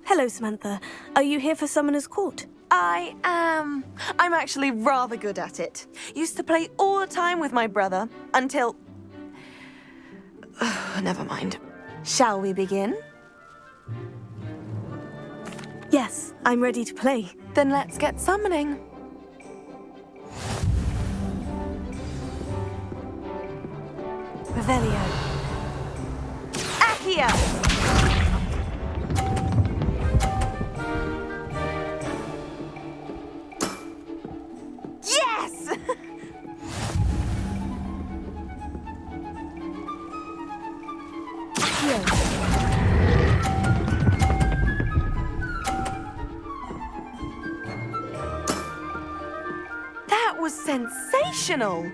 Hello, Samantha. Are you here for Summoner's Court? I am. I'm actually rather good at it. Used to play all the time with my brother until... Never mind. Shall we begin? Yes, I'm ready to play. Then let's get summoning. Revelio. Accio! Yes! Accio. That was sensational!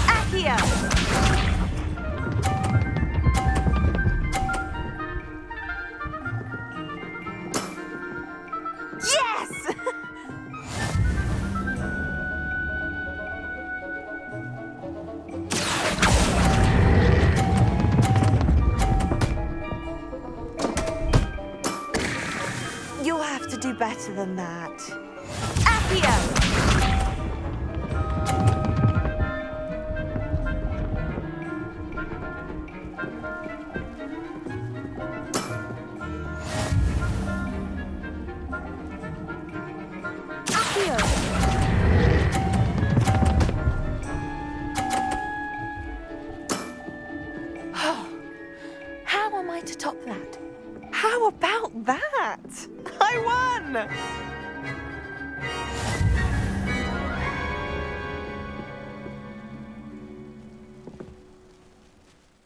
Accio! Yes! You'll have to do better than that. Accio! How am I to top that? How about that? I won!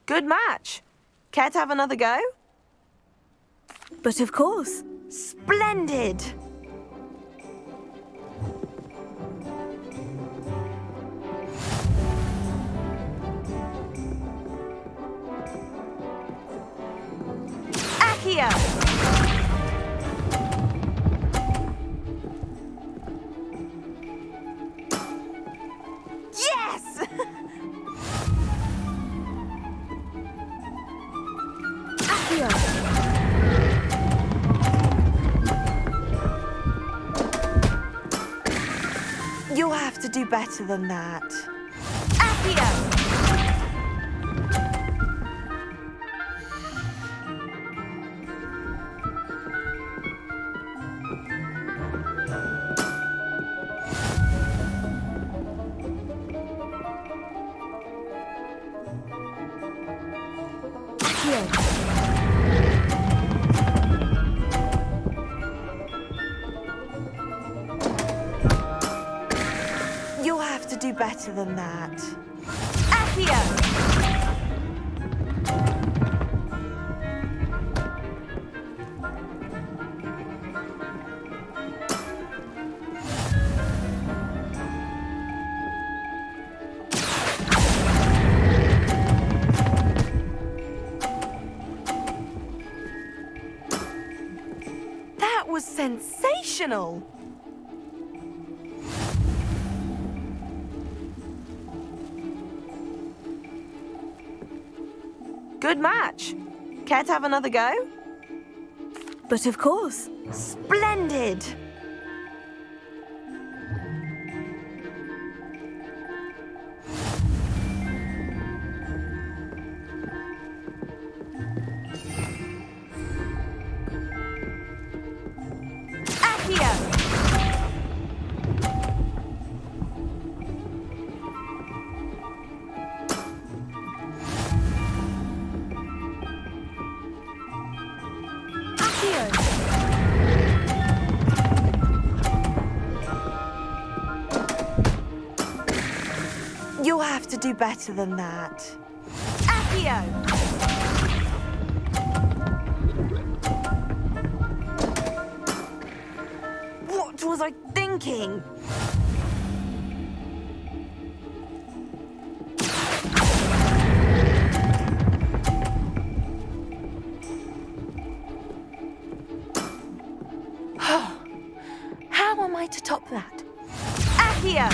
Good match. Care to have another go? But of course. Splendid! Accio! Yes! Accio. You'll have to do better than that. Accio! You'll have to do better than that. Accio! That was sensational! Good match. Care to have another go? But of course. Splendid! Accio! You'll have to do better than that. Accio! What was I thinking? How am I to top that? Accio!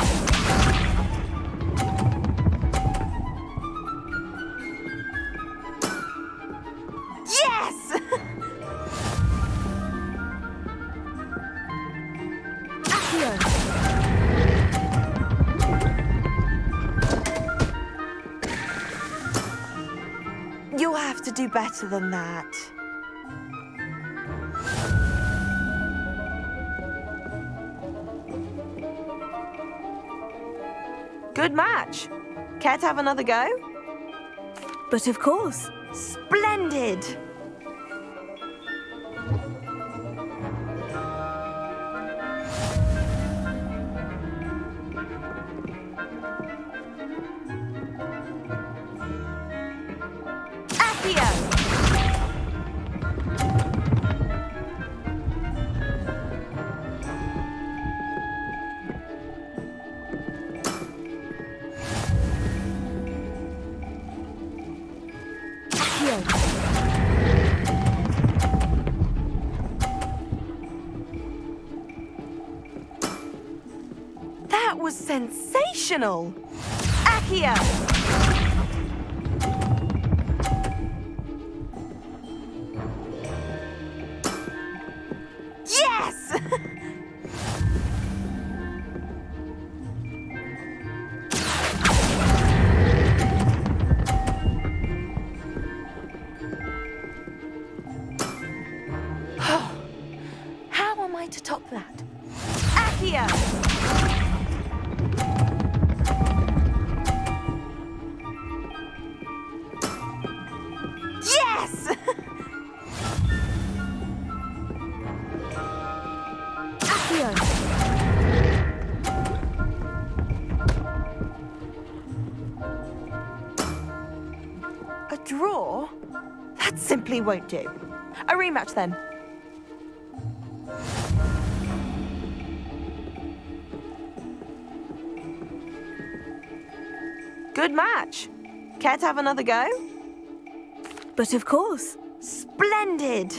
Yes! Accio. You'll have to do better than that. Good match. Care to have another go? But of course. Splendid! Accio! That was sensational! Accio! Yes! How am I to top that? Accio! Yes! Accio. A draw? That simply won't do. A rematch then. Good match. Care to have another go? But of course. Splendid!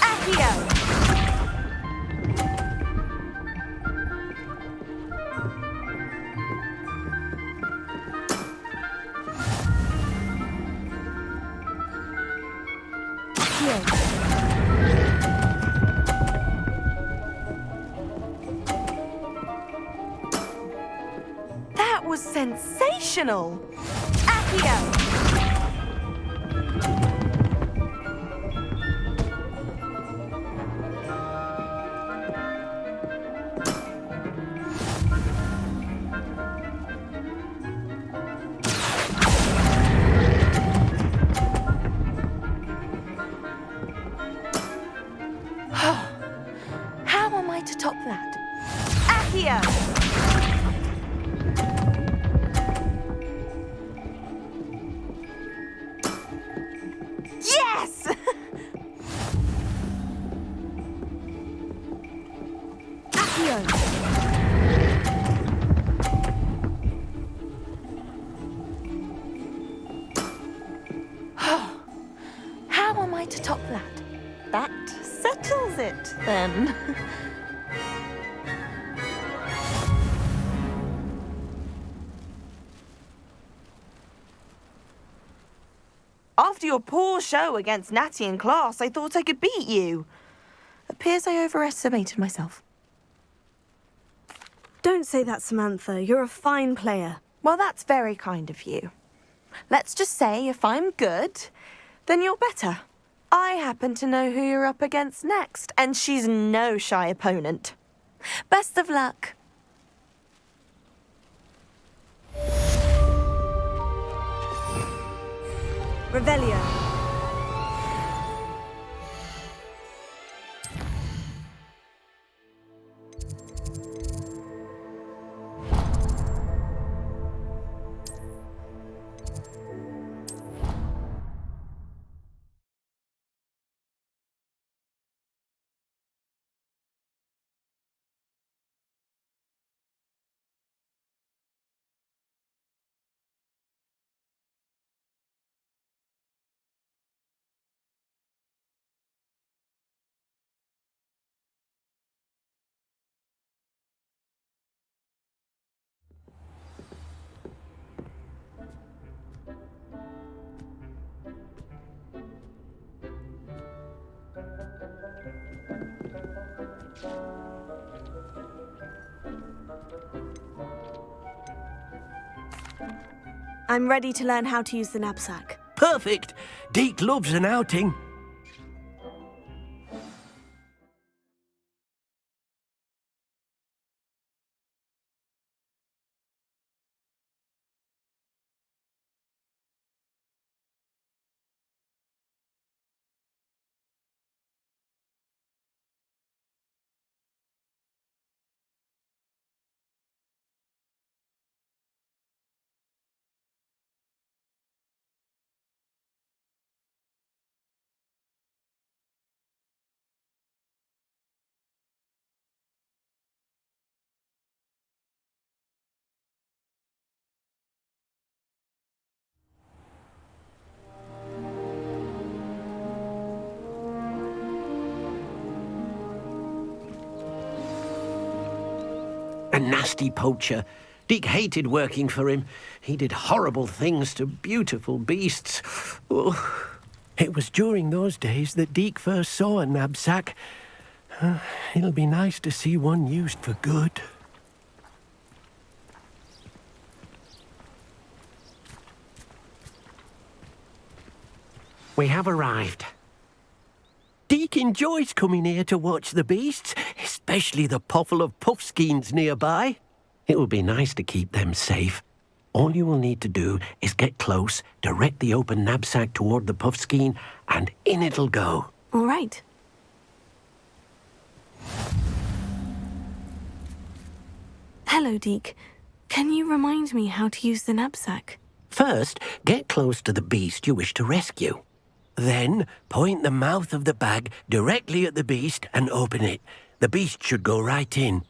Accio! Accio. That was sensational! Accio! How am I to top that? Accio! Yes! Accio. How am I to top that? That settles it, then. After your poor show against Natty in class, I thought I could beat you. Appears I overestimated myself. Don't say that, Samantha. You're a fine player. Well, that's very kind of you. Let's just say if I'm good, then you're better. I happen to know who you're up against next, and she's no shy opponent. Best of luck. Revelio. I'm ready to learn how to use the knapsack. Perfect! Deke loves an outing. A nasty poacher. Deke hated working for him. He did horrible things to beautiful beasts. Oh. It was during those days that Deke first saw a knapsack. It'll be nice to see one used for good. We have arrived. Deke enjoys coming here to watch the beasts, especially the poffle of puffskeins nearby. It will be nice to keep them safe. All you will need to do is get close, direct the open knapsack toward the puffskein, and in it'll go. All right. Hello, Deke. Can you remind me how to use the knapsack? First, get close to the beast you wish to rescue. Then, point the mouth of the bag directly at the beast and open it. The beast should go right in.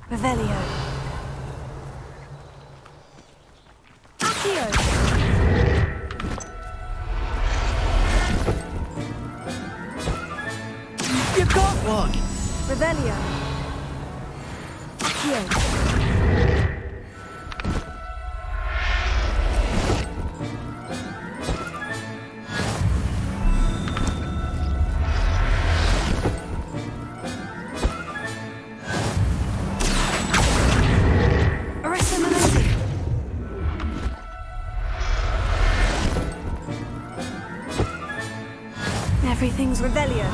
Revelio. Accio. You got one! Revelio. Accio. Everything's Revelio.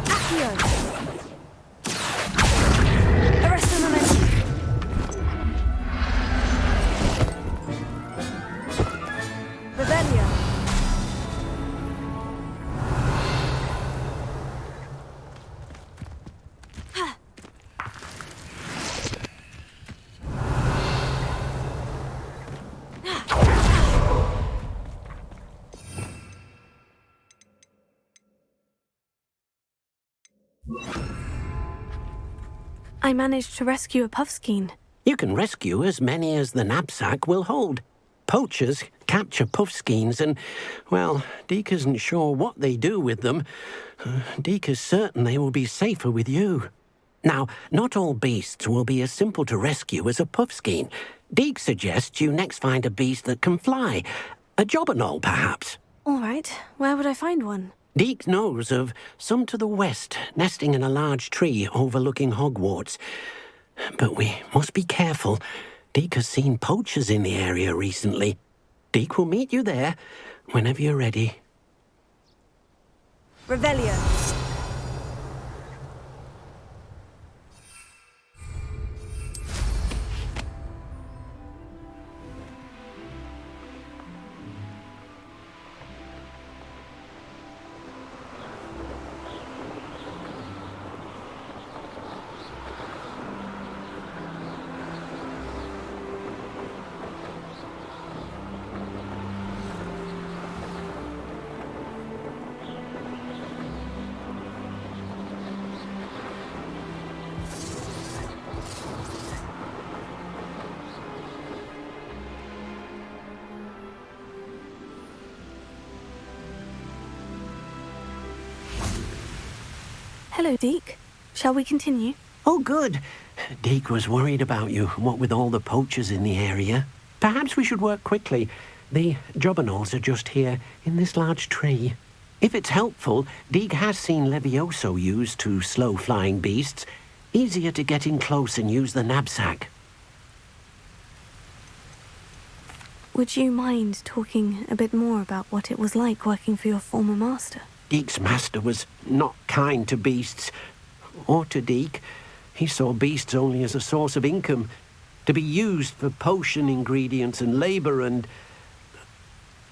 Accio. Arresto momentum. Revelio. I managed to rescue a puffskein. You can rescue as many as the knapsack will hold. Poachers capture puffskeins and, well, Deke isn't sure what they do with them. Deke is certain they will be safer with you. Now, not all beasts will be as simple to rescue as a puffskein. Deke suggests you next find a beast that can fly. A jobberknoll, perhaps. All right. Where would I find one? Deke knows of some to the west, nesting in a large tree overlooking Hogwarts. But we must be careful. Deke has seen poachers in the area recently. Deke will meet you there whenever you're ready. Revelio. Hello, Deke. Shall we continue? Oh, good. Deke was worried about you, what with all the poachers in the area. Perhaps we should work quickly. The jobberknolls are just here, in this large tree. If it's helpful, Deke has seen Levioso used to slow flying beasts. Easier to get in close and use the knapsack. Would you mind talking a bit more about what it was like working for your former master? Deke's master was not kind to beasts, or to Deke. He saw beasts only as a source of income, to be used for potion ingredients and labour and...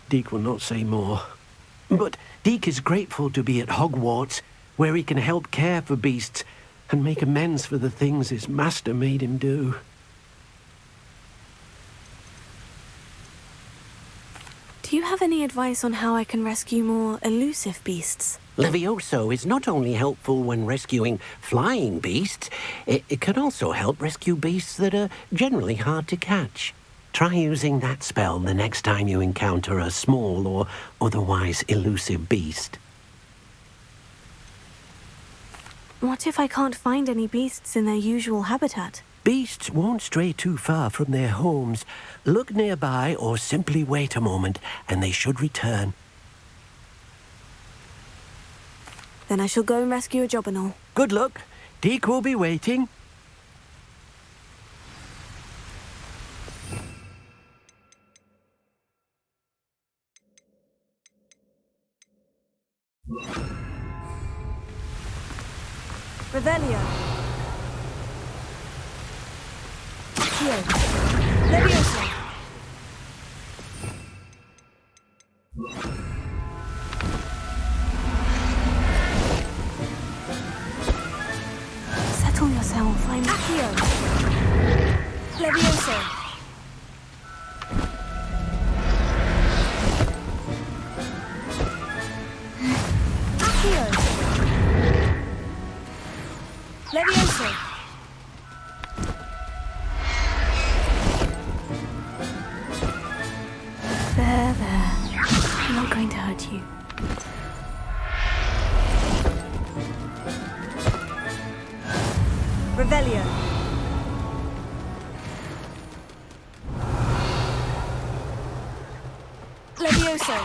Deke will not say more. But Deke is grateful to be at Hogwarts, where he can help care for beasts and make amends for the things his master made him do. Do you have any advice on how I can rescue more elusive beasts? Levioso is not only helpful when rescuing flying beasts, it can also help rescue beasts that are generally hard to catch. Try using that spell the next time you encounter a small or otherwise elusive beast. What if I can't find any beasts in their usual habitat? Beasts won't stray too far from their homes. Look nearby or simply wait a moment, and they should return. Then I shall go and rescue a jobberknoll. Good luck. Deke will be waiting. Revelio. Here. Levioso. Settle yourself, I'm Accio. Levioso. Accio. Levioso. There. I'm not going to hurt you. Revelio. Levioso.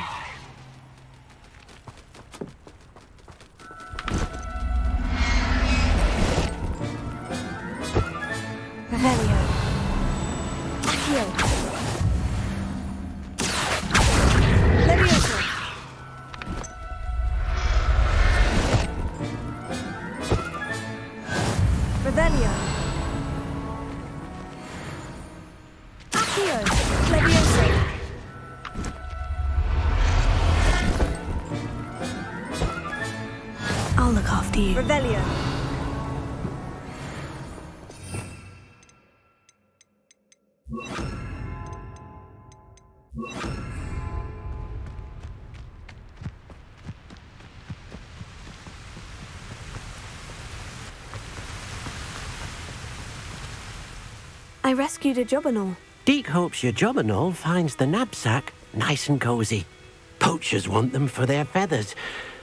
Revelio. Heal. Levioso. Revelio. Accio. Levioso. I'll look after you. Revelio. I rescued a jobberknoll. Deke hopes your jobberknoll finds the knapsack nice and cozy. Poachers want them for their feathers,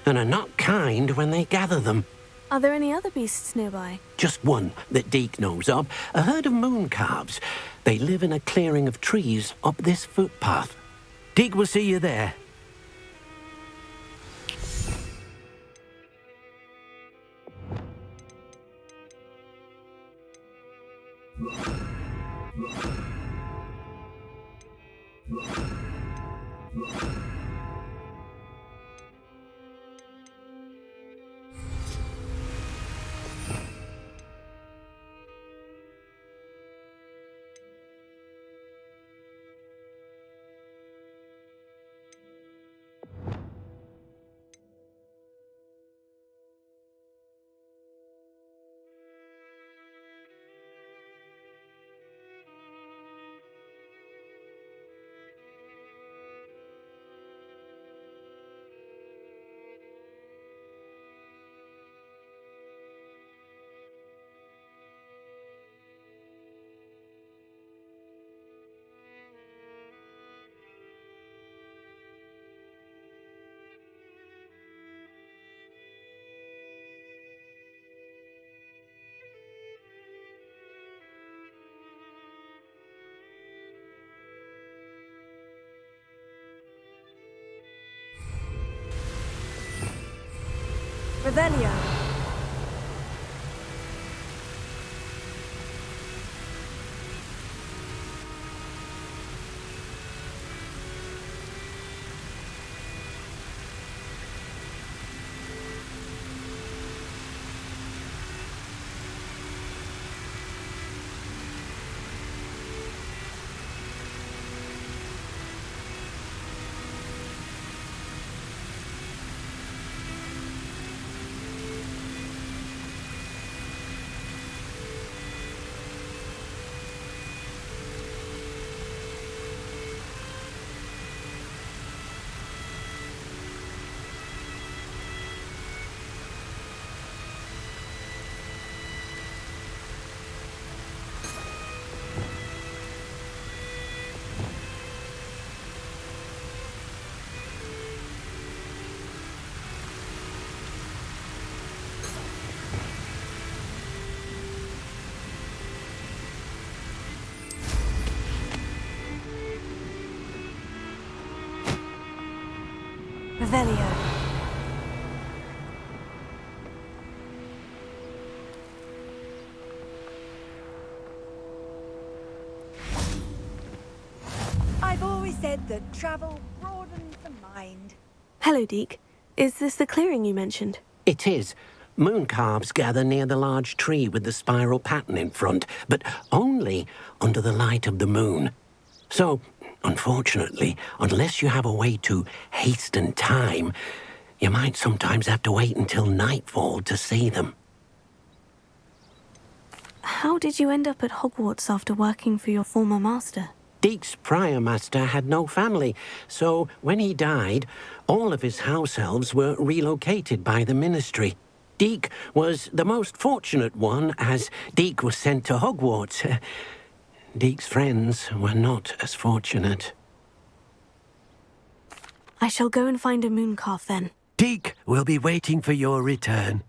and are not kind when they gather them. Are there any other beasts nearby? Just one that Deke knows of, a herd of moon calves. They live in a clearing of trees up this footpath. Deke will see you there. Revelio. Revelio. I've always said that travel broadens the mind. Hello, Deke. Is this the clearing you mentioned? It is. Moon calves gather near the large tree with the spiral pattern in front, but only under the light of the moon. So, unfortunately, unless you have a way to hasten time, you might sometimes have to wait until nightfall to see them. How did you end up at Hogwarts after working for your former master? Deke's prior master had no family, so when he died, all of his house elves were relocated by the ministry. Deke was the most fortunate one, as Deke was sent to Hogwarts. Deke's friends were not as fortunate. I shall go and find a mooncalf then. Deke will be waiting for your return.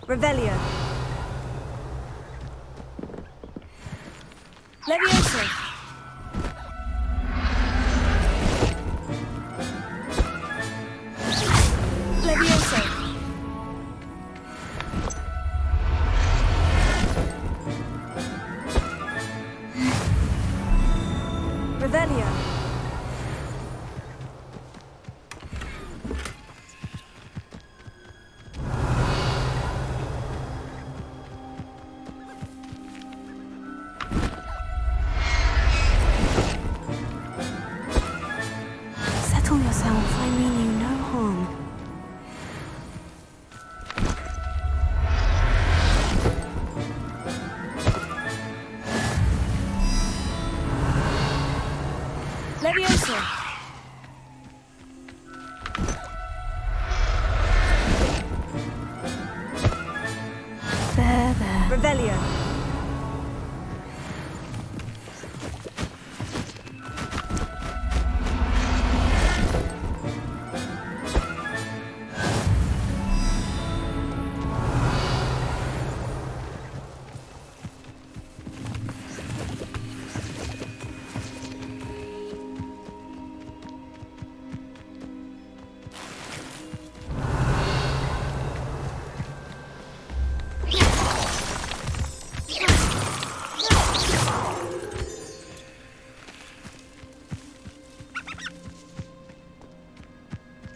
Revelio. Levioso. Levioso. Revelio. Settle yourself. I mean you no harm. Levioso. There. Revelio.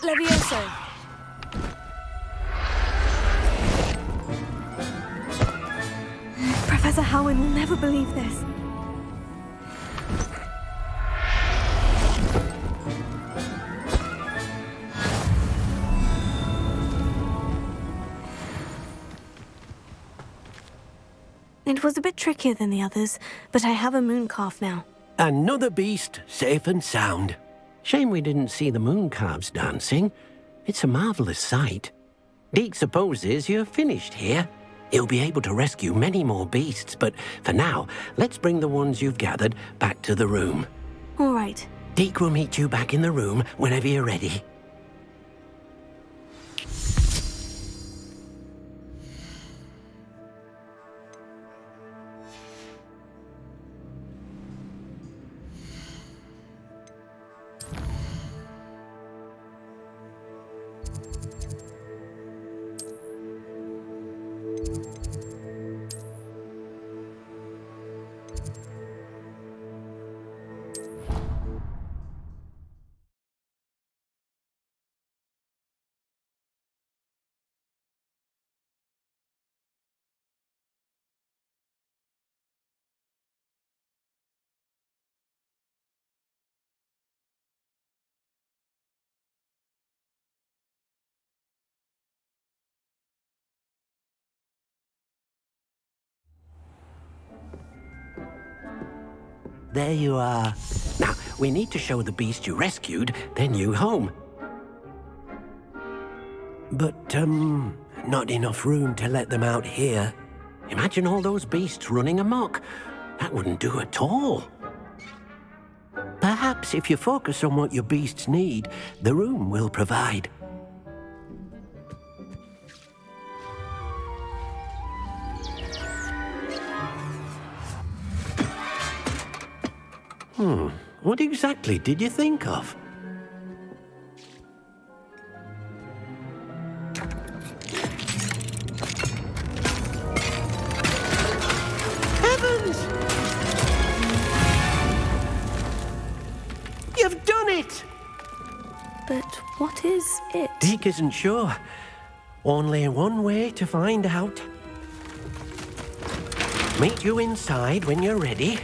Levioso. Professor Howin will never believe this. It was a bit trickier than the others, but I have a mooncalf now. Another beast, safe and sound. Shame we didn't see the mooncalves dancing. It's a marvellous sight. Deke supposes you're finished here. He'll be able to rescue many more beasts, but for now, let's bring the ones you've gathered back to the room. All right. Deke will meet you back in the room whenever you're ready. There you are. Now, we need to show the beast you rescued their new home. But, not enough room to let them out here. Imagine all those beasts running amok. That wouldn't do at all. Perhaps if you focus on what your beasts need, the room will provide. What exactly did you think of? Heavens! You've done it! But what is it? Deke isn't sure. Only one way to find out. Meet you inside when you're ready.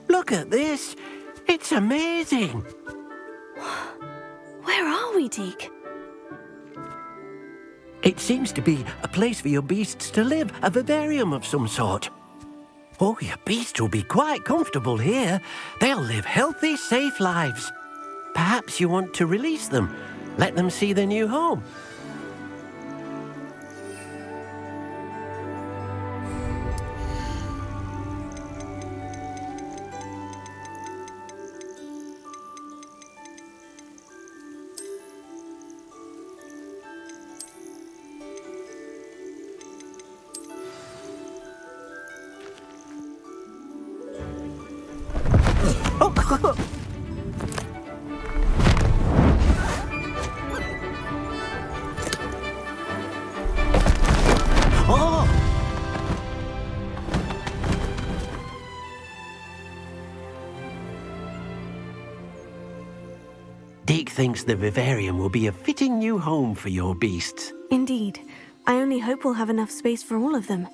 Look at this. It's amazing. Where are we, Deke? It seems to be a place for your beasts to live, a vivarium of some sort. Oh, your beasts will be quite comfortable here. They'll live healthy, safe lives. Perhaps you want to release them, let them see their new home. Deke thinks the vivarium will be a fitting new home for your beasts. Indeed. I only hope we'll have enough space for all of them.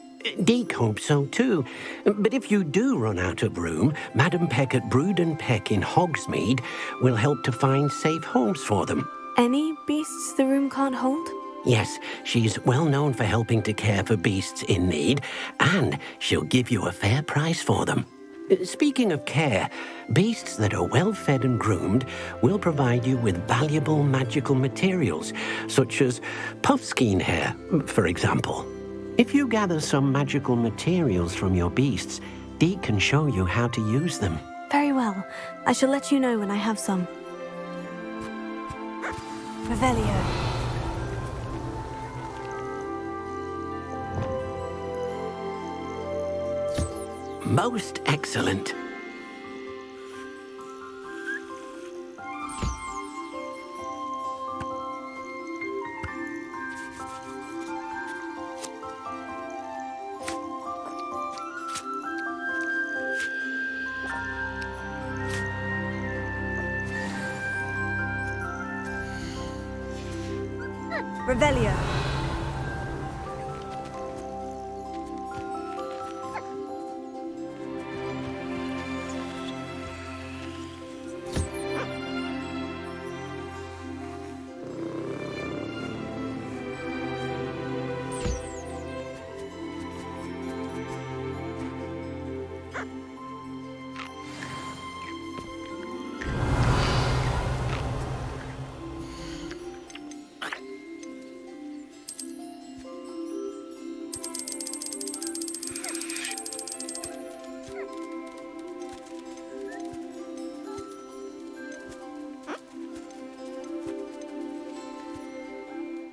Deke hopes so too. But if you do run out of room, Madam Peck at Brood and Peck in Hogsmeade will help to find safe homes for them. Any beasts the room can't hold? Yes, she's well known for helping to care for beasts in need, and she'll give you a fair price for them. Speaking of care, beasts that are well fed and groomed will provide you with valuable magical materials, such as puffskein hair, for example. If you gather some magical materials from your beasts, Deke can show you how to use them. Very well. I shall let you know when I have some. Revelio. Most excellent. Revelio.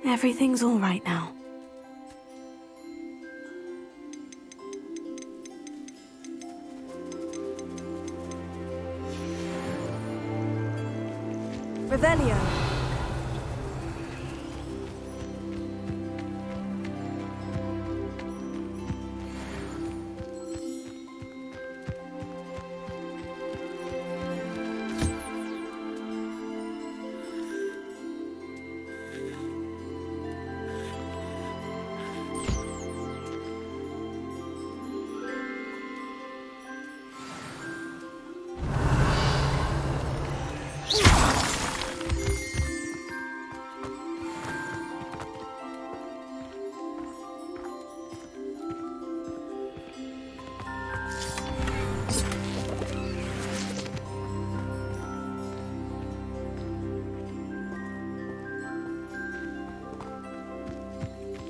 Everything's all right now. Revelio.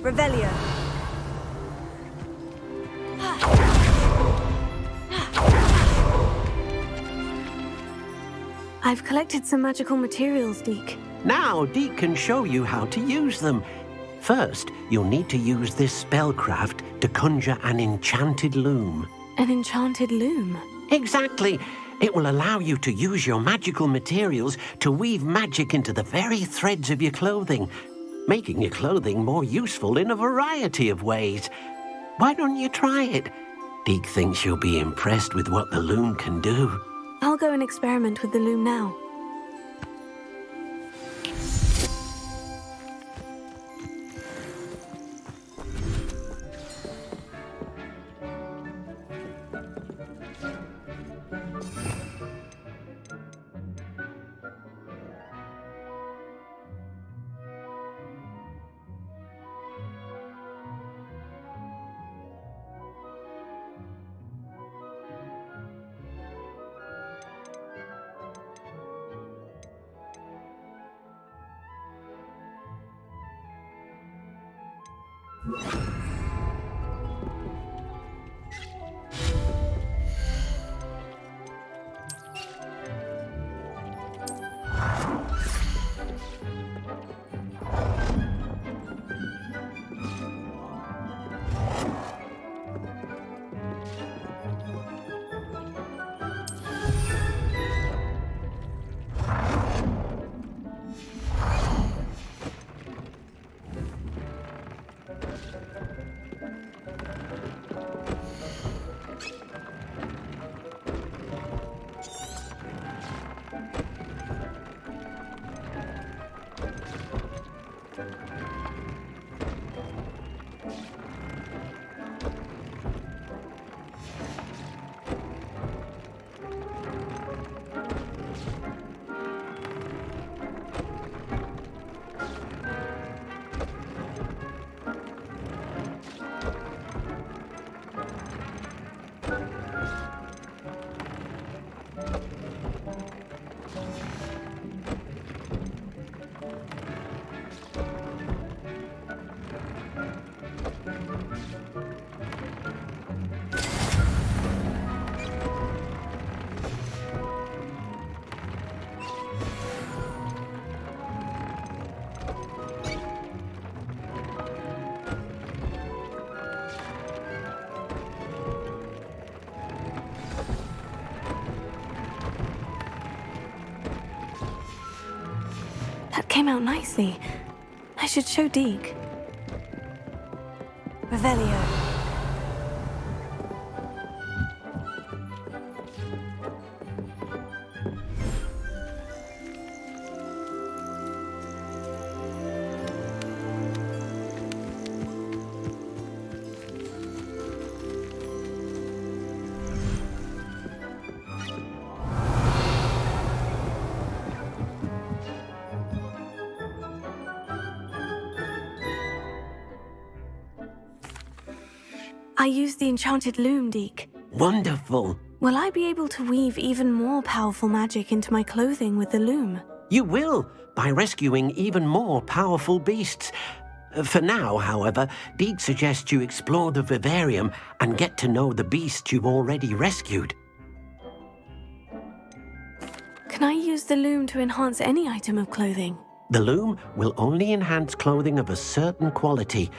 Revelio. I've collected some magical materials, Deke. Now, Deke can show you how to use them. First, you'll need to use this spellcraft to conjure an enchanted loom. An enchanted loom. Exactly. It will allow you to use your magical materials to weave magic into the very threads of your clothing, making your clothing more useful in a variety of ways. Why don't you try it? Deke thinks you'll be impressed with what the loom can do. I'll go and experiment with the loom now. That came out nicely. I should show Deke. Revelio. I used the enchanted loom, Deke. Wonderful. Will I be able to weave even more powerful magic into my clothing with the loom? You will, by rescuing even more powerful beasts. For now, however, Deke suggests you explore the vivarium and get to know the beasts you've already rescued. Can I use the loom to enhance any item of clothing? The loom will only enhance clothing of a certain quality.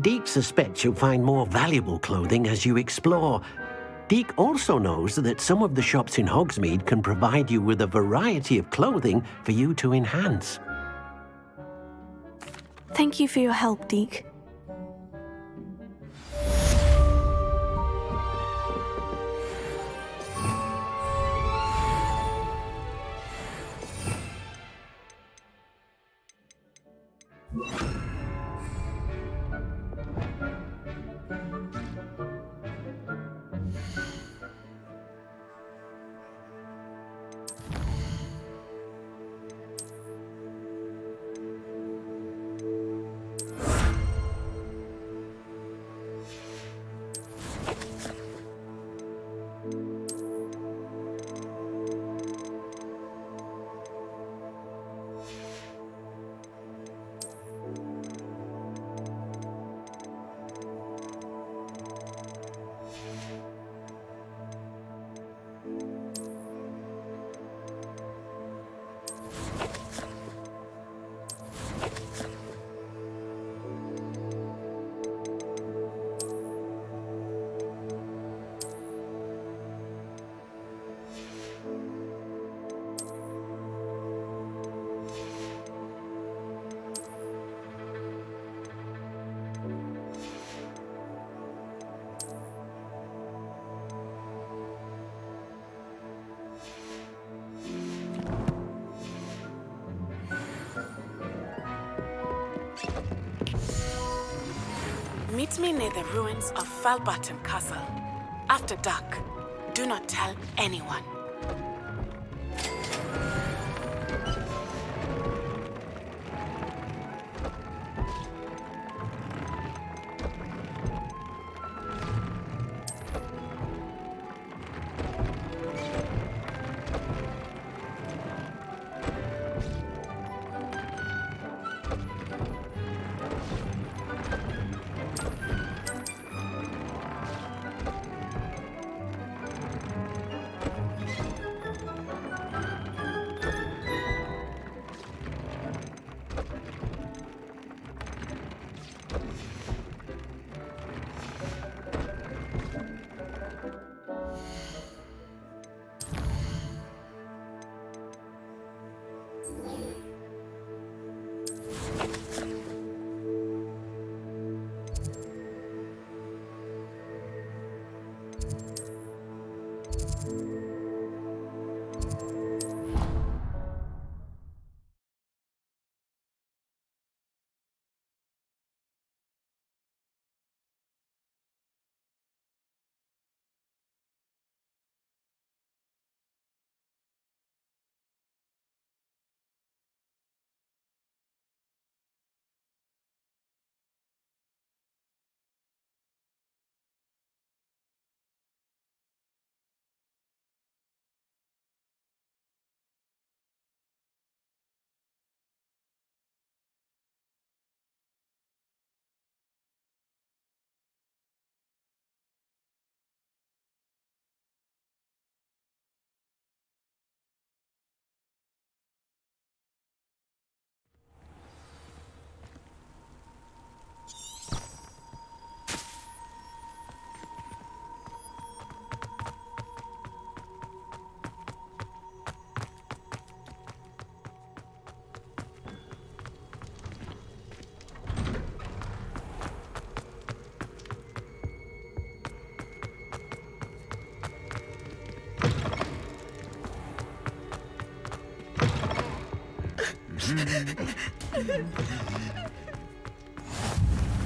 Deke suspects you'll find more valuable clothing as you explore. Deke also knows that some of the shops in Hogsmeade can provide you with a variety of clothing for you to enhance. Thank you for your help, Deke. Meet me near the ruins of Falbaton Castle. After dark. Do not tell anyone.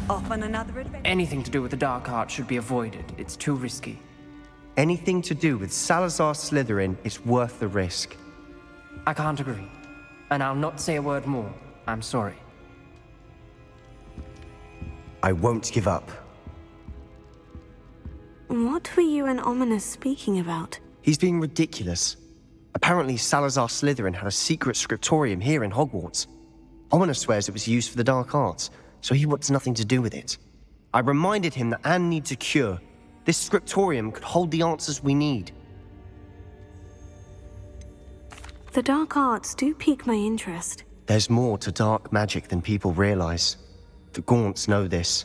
Off on another adventure. Anything to do with the dark art should be avoided. It's too risky. Anything to do with Salazar Slytherin is worth the risk. I can't agree. And I'll not say a word more. I'm sorry. I won't give up. What were you and Ominous speaking about? He's being ridiculous. Apparently Salazar Slytherin had a secret scriptorium here in Hogwarts. Ominous swears it was used for the dark arts, so he wants nothing to do with it. I reminded him that Anne needs a cure. This scriptorium could hold the answers we need. The dark arts do pique my interest. There's more to dark magic than people realize. The Gaunts know this,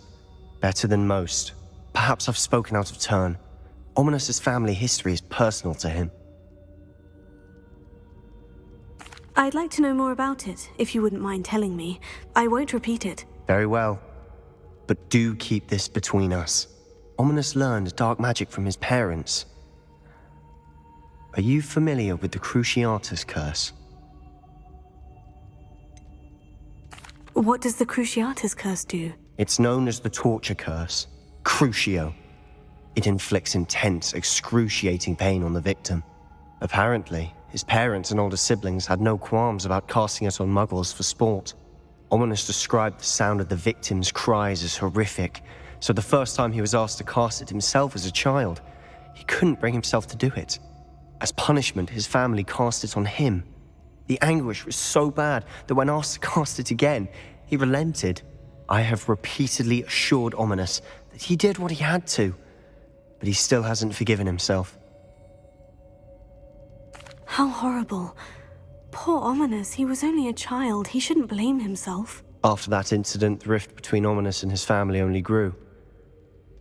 better than most. Perhaps I've spoken out of turn. Ominous's family history is personal to him. I'd like to know more about it, if you wouldn't mind telling me. I won't repeat it. Very well. But do keep this between us. Ominous learned dark magic from his parents. Are you familiar with the Cruciatus curse? What does the Cruciatus curse do? It's known as the torture curse, Crucio. It inflicts intense, excruciating pain on the victim. Apparently, his parents and older siblings had no qualms about casting it on muggles for sport. Ominous described the sound of the victim's cries as horrific, so the first time he was asked to cast it himself as a child, he couldn't bring himself to do it. As punishment, his family cast it on him. The anguish was so bad that when asked to cast it again, he relented. I have repeatedly assured Ominous that he did what he had to, but he still hasn't forgiven himself. How horrible. Poor Ominous, he was only a child. He shouldn't blame himself. After that incident, the rift between Ominous and his family only grew.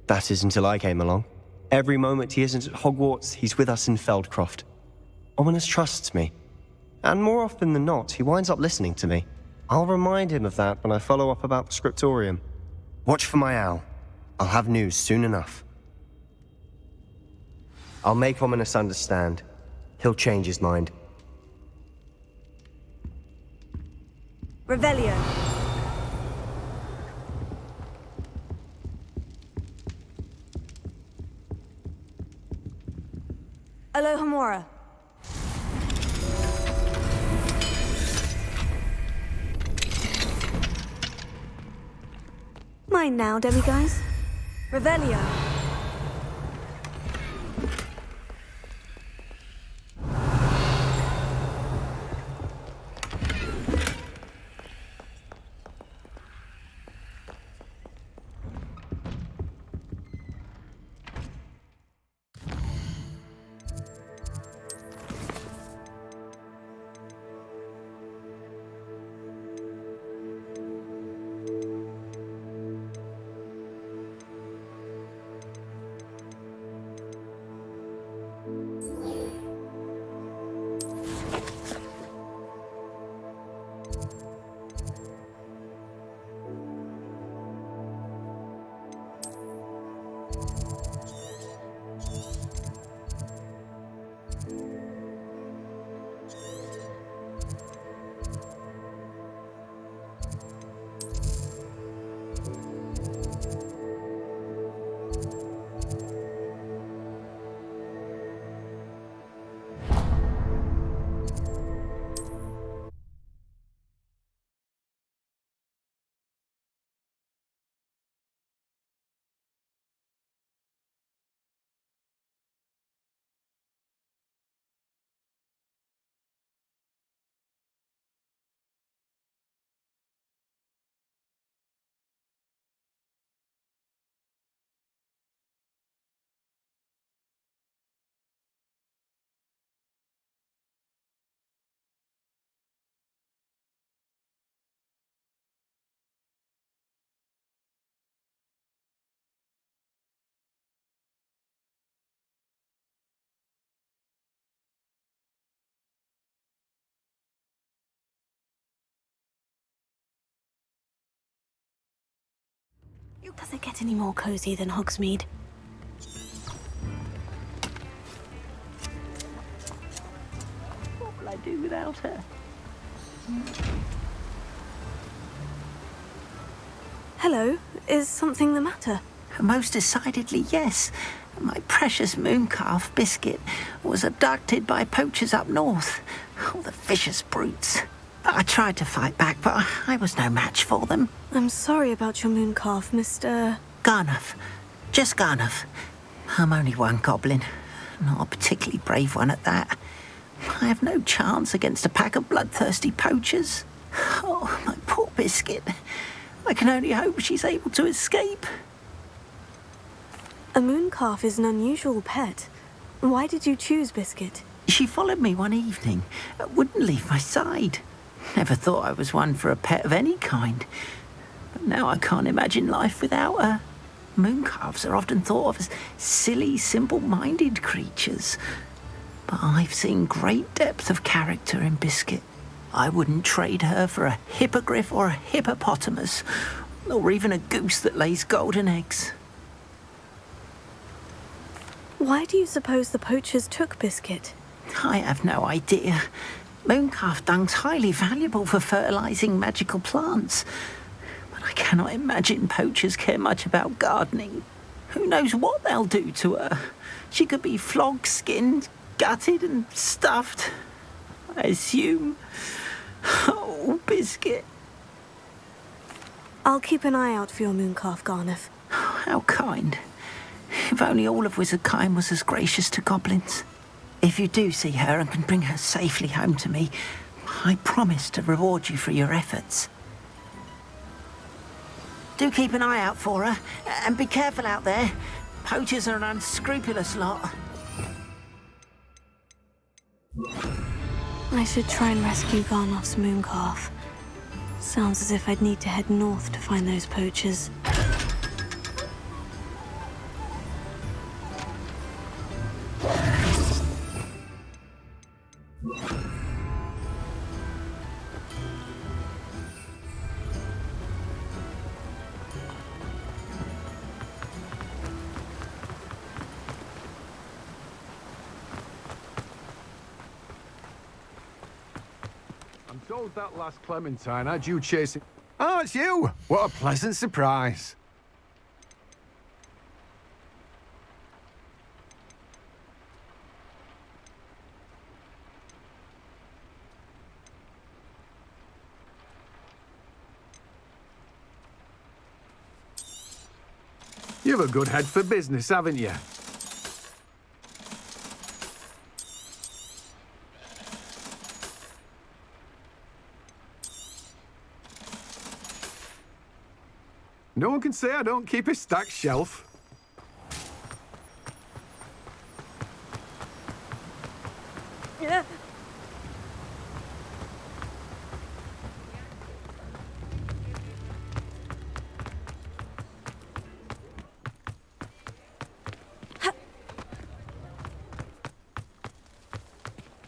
That is until I came along. Every moment he isn't at Hogwarts, he's with us in Feldcroft. Ominous trusts me. And more often than not, he winds up listening to me. I'll remind him of that when I follow up about the scriptorium. Watch for my owl. I'll have news soon enough. I'll make Ominous understand. He'll change his mind. Revelio. Alohomora. Mine now, demiguise. Revelio. Does it get any more cozy than Hogsmeade? What will I do without her? Hello, is something the matter? Most decidedly, yes. My precious mooncalf, Biscuit, was abducted by poachers up north. Oh, the vicious brutes. I tried to fight back, but I was no match for them. I'm sorry about your mooncalf, Mr. Garnuff. Just Garnuff. I'm only one goblin. Not a particularly brave one at that. I have no chance against a pack of bloodthirsty poachers. Oh, my poor Biscuit. I can only hope she's able to escape. A mooncalf is an unusual pet. Why did you choose Biscuit? She followed me one evening, wouldn't leave my side. Never thought I was one for a pet of any kind. But now I can't imagine life without her. Mooncalves are often thought of as silly, simple-minded creatures. But I've seen great depth of character in Biscuit. I wouldn't trade her for a hippogriff or a hippopotamus, or even a goose that lays golden eggs. Why do you suppose the poachers took Biscuit? I have no idea. Mooncalf dung's highly valuable for fertilising magical plants. But I cannot imagine poachers care much about gardening. Who knows what they'll do to her? She could be flogged, skinned, gutted and stuffed. I assume. Oh, Biscuit. I'll keep an eye out for your mooncalf, Garneth. How kind. If only all of Wizardkind was as gracious to goblins. If you do see her and can bring her safely home to me, I promise to reward you for your efforts. Do keep an eye out for her, and be careful out there. Poachers are an unscrupulous lot. I should try and rescue Garnoth's mooncalf. Sounds as if I'd need to head north to find those poachers. I'm told that last Clementine had you chasing... Oh, it's you! What a pleasant surprise. You've a good head for business, haven't you? No one can say I don't keep a stacked shelf. Yeah.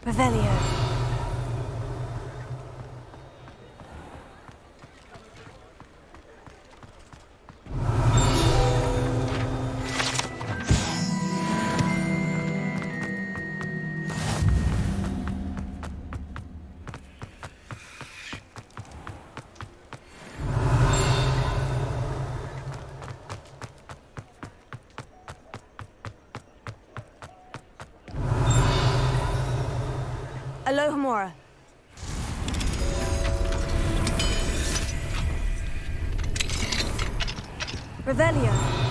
Revelio. Alohomora. Revelio.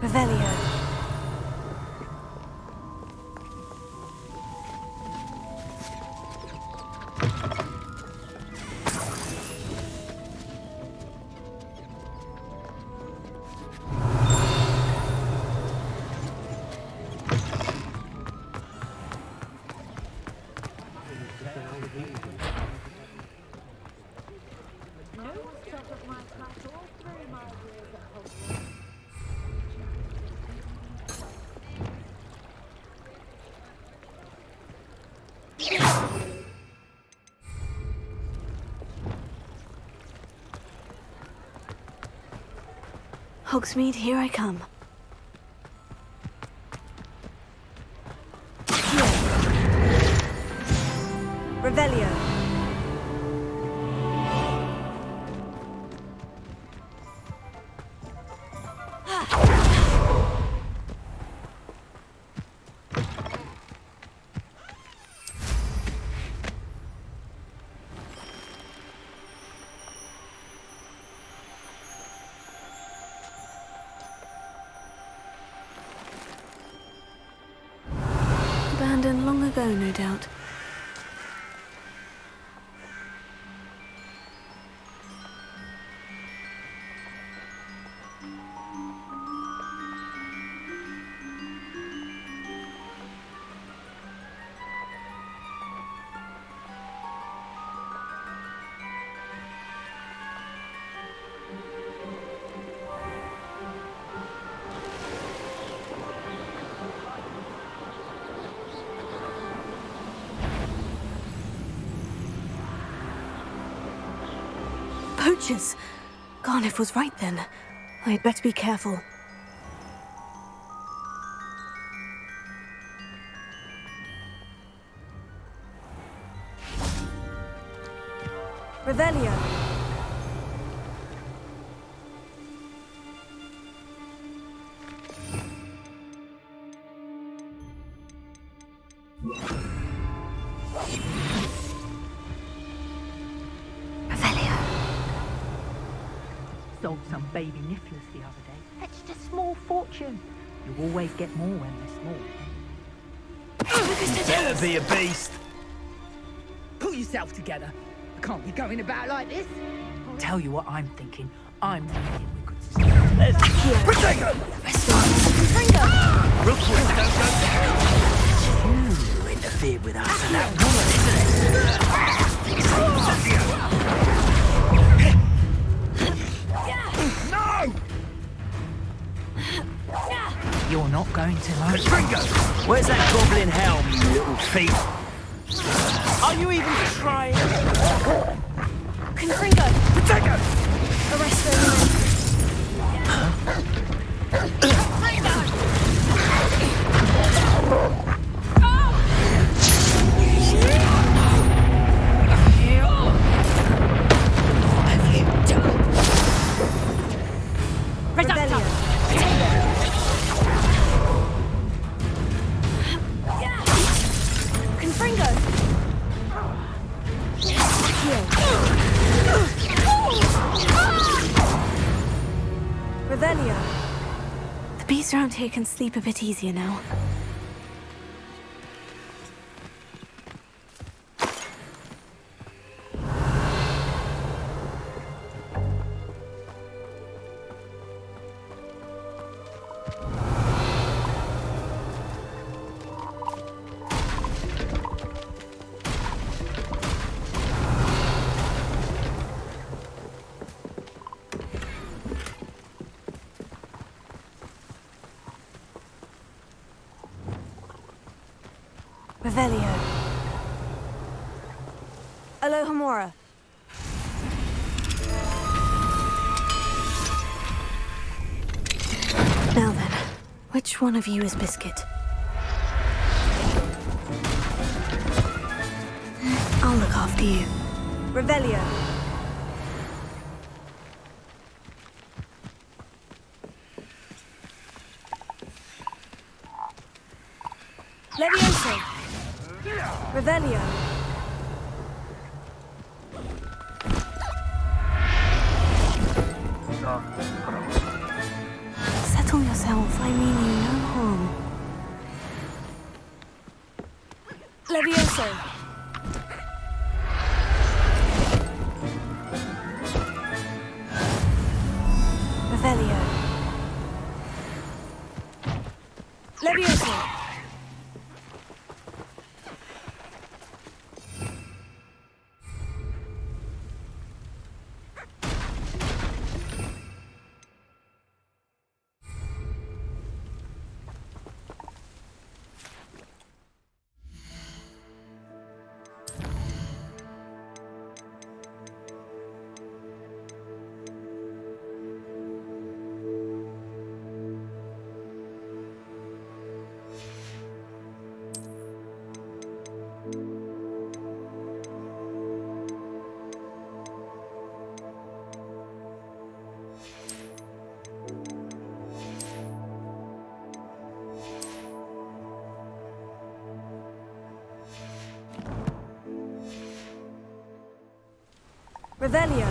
Revelio. Hogsmeade, here I come. Here. Revelio. slow, no doubt. Poachers! Garniff was right then. I'd better be careful. Revelio! Sold some baby nifflers the other day. Fetched a small fortune. You always get more when they're small. Better be a beast. Pull yourself together. I can't be going about like this. Tell you what I'm thinking. I'm thinking we could... Let's... Protego! Rookwood, don't go down. You interfered with us and that woman, isn't it? You're not going to like... Ringo! Where's that goblin helm, you little thief? Are you even trying? Confringo! Protego! Arrest her. Revelio. The beasts around here can sleep a bit easier now. Revelio. Alohomora. Now then, which one of you is Biscuit? I'll look after you. Revelio. Levioso. Revelio. Settle yourself, I mean you no harm. Levioso. Revelio. Levioso. Revelio.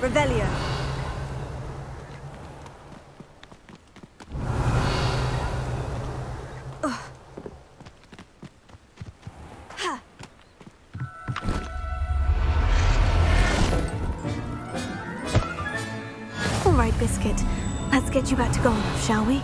Revelio. All right, Biscuit. Let's get you back to Garnoff, shall we?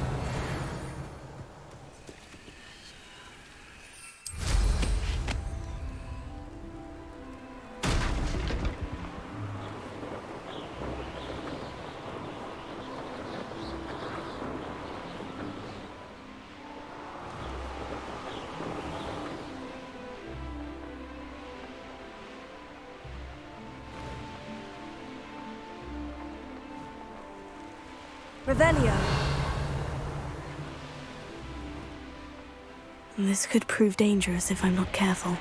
Revelio. This could prove dangerous if I'm not careful.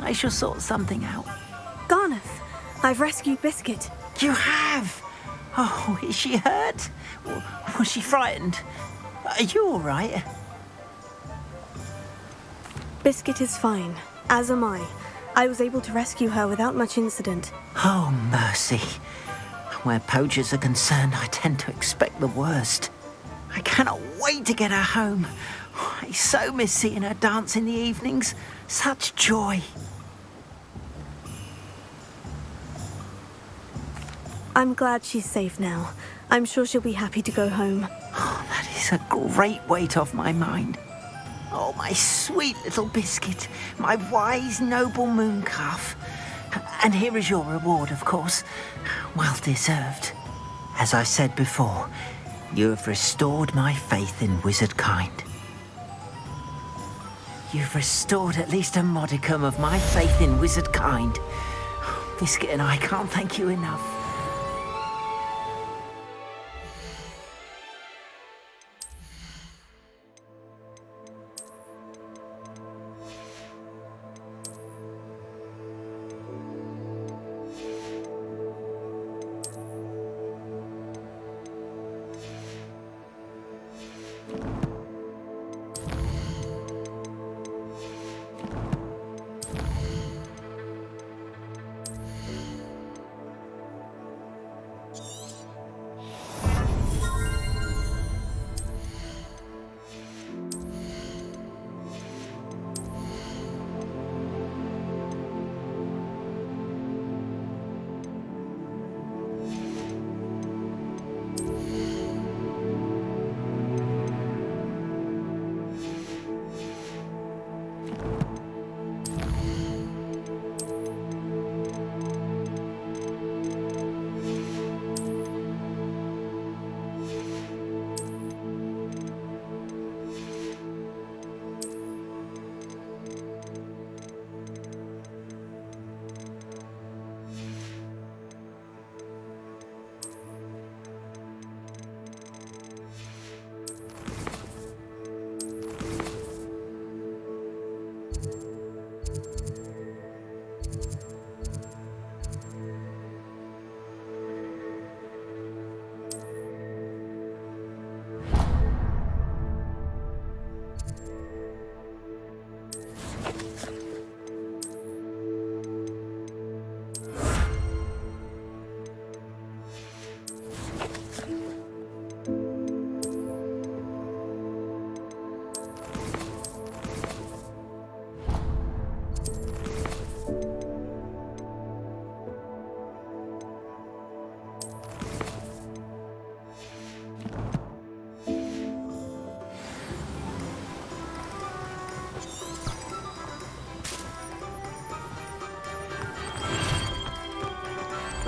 I shall sort something out. Garnoff, I've rescued Biscuit. You have? Oh, is she hurt? Was she frightened? Are you all right? Biscuit is fine, as am I. I was able to rescue her without much incident. Oh, mercy. Where poachers are concerned, I tend to expect the worst. I cannot wait to get her home. I so miss seeing her dance in the evenings. Such joy. I'm glad she's safe now. I'm sure she'll be happy to go home. Oh, that is a great weight off my mind. Oh, my sweet little Biscuit, my wise, noble moon calf. And here is your reward, of course. Well deserved. As I said before, you have restored my faith in wizard kind. You've restored at least a modicum of my faith in wizard kind. Biscuit and I can't thank you enough.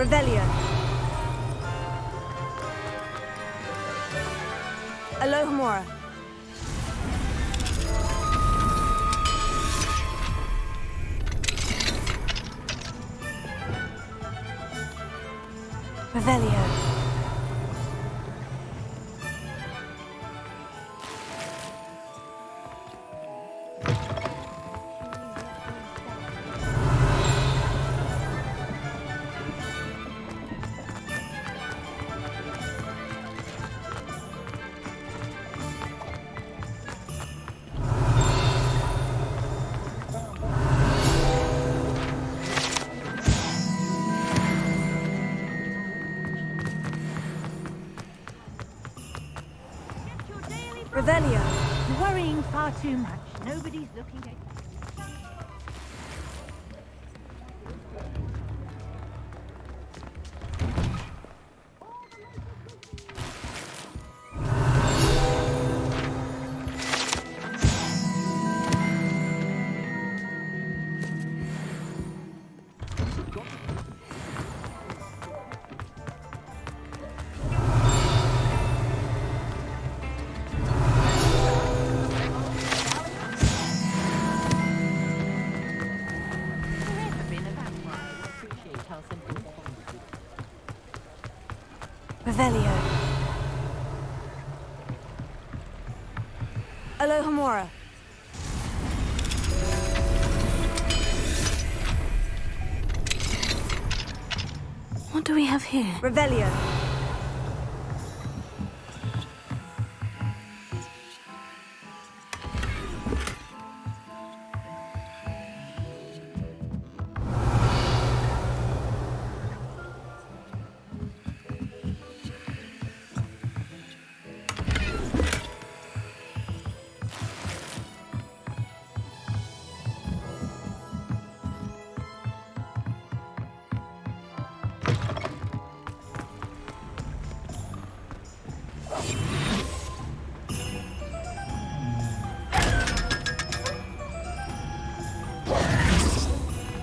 Revelio. Alohomora. Revelio. Revelio. You're worrying far too much. Nobody's looking at you. Revelio. Alohomora. What do we have here? Revelio.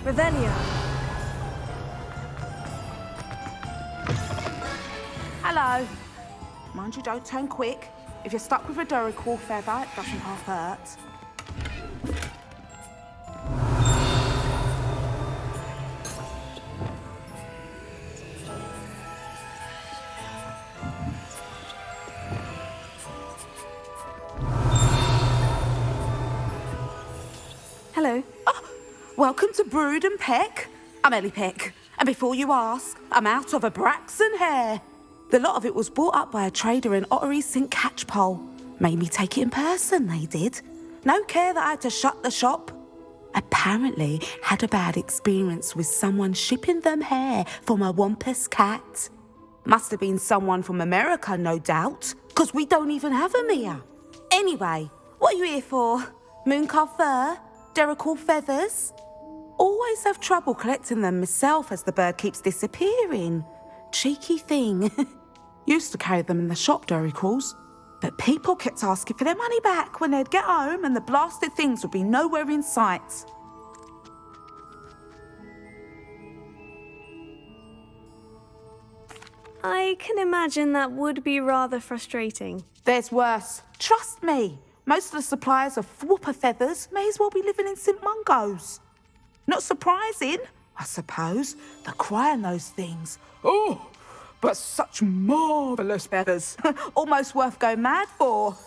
Revelio. Hello. Mind you, don't turn quick. If you're stuck with a Duracell feather, it doesn't half hurt. Hello. Welcome to Brood and Peck. I'm Ellie Peck. And before you ask, I'm out of a Braxton hair. The lot of it was bought up by a trader in Ottery St. Catchpole. Made me take it in person, they did. No care that I had to shut the shop. Apparently had a bad experience with someone shipping them hair from a Wampus cat. Must have been someone from America, no doubt, because we don't even have them here. Anyway, what are you here for? Mooncalf fur? Duracell feathers? Always have trouble collecting them myself as the bird keeps disappearing. Cheeky thing. Used to carry them in the shop, Duracells, but people kept asking for their money back when they'd get home and the blasted things would be nowhere in sight. I can imagine that would be rather frustrating. There's worse. Trust me. Most of the suppliers of whooper feathers may as well be living in St. Mungo's. Not surprising, I suppose. The cry on those things. Oh, but such marvellous feathers. Almost worth going mad for.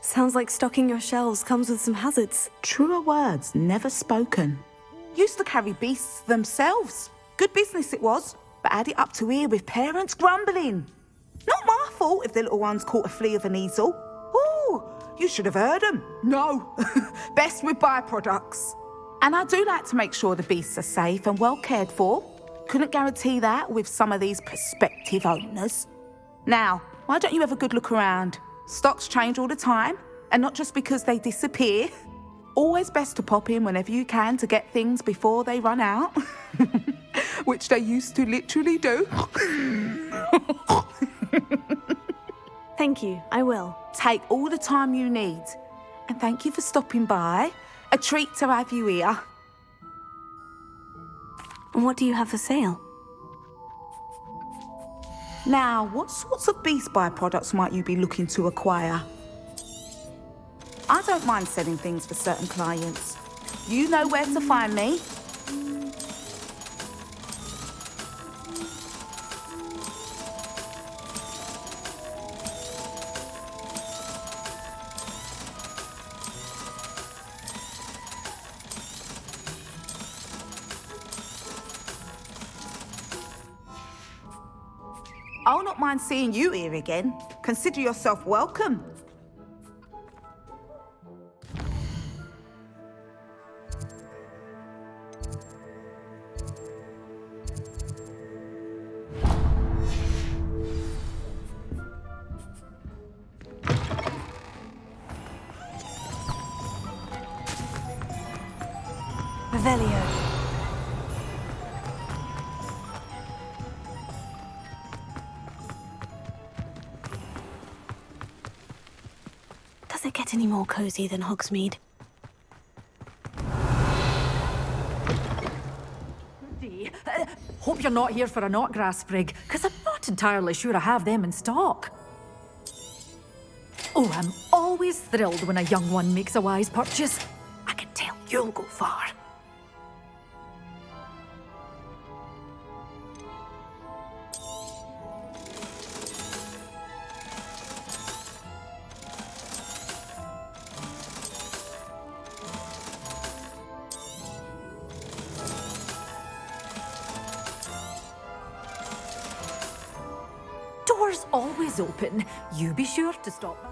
Sounds like stocking your shelves comes with some hazards. Truer words never spoken. Used to carry beasts themselves. Good business it was, but had it up to here with parents grumbling. Not my fault if the little ones caught a flea of an easel. Ooh, you should have heard them. No, best with byproducts. And I do like to make sure the beasts are safe and well cared for. Couldn't guarantee that with some of these prospective owners. Now, why don't you have a good look around? Stocks change all the time, and not just because they disappear. Always best to pop in whenever you can to get things before they run out. Which they used to literally do. Thank you, I will. Take all the time you need. And thank you for stopping by. A treat to have you here. And what do you have for sale? Now, what sorts of beast byproducts might you be looking to acquire? I don't mind selling things for certain clients. You know where to find me. I'll not mind seeing you here again. Consider yourself welcome. Revelio. Does it get any more cozy than Hogsmeade? Hope you're not here for a knotgrass sprig, because I'm not entirely sure I have them in stock. Oh, I'm always thrilled when a young one makes a wise purchase. I can tell you'll go far. Door's always open. You be sure to stop by.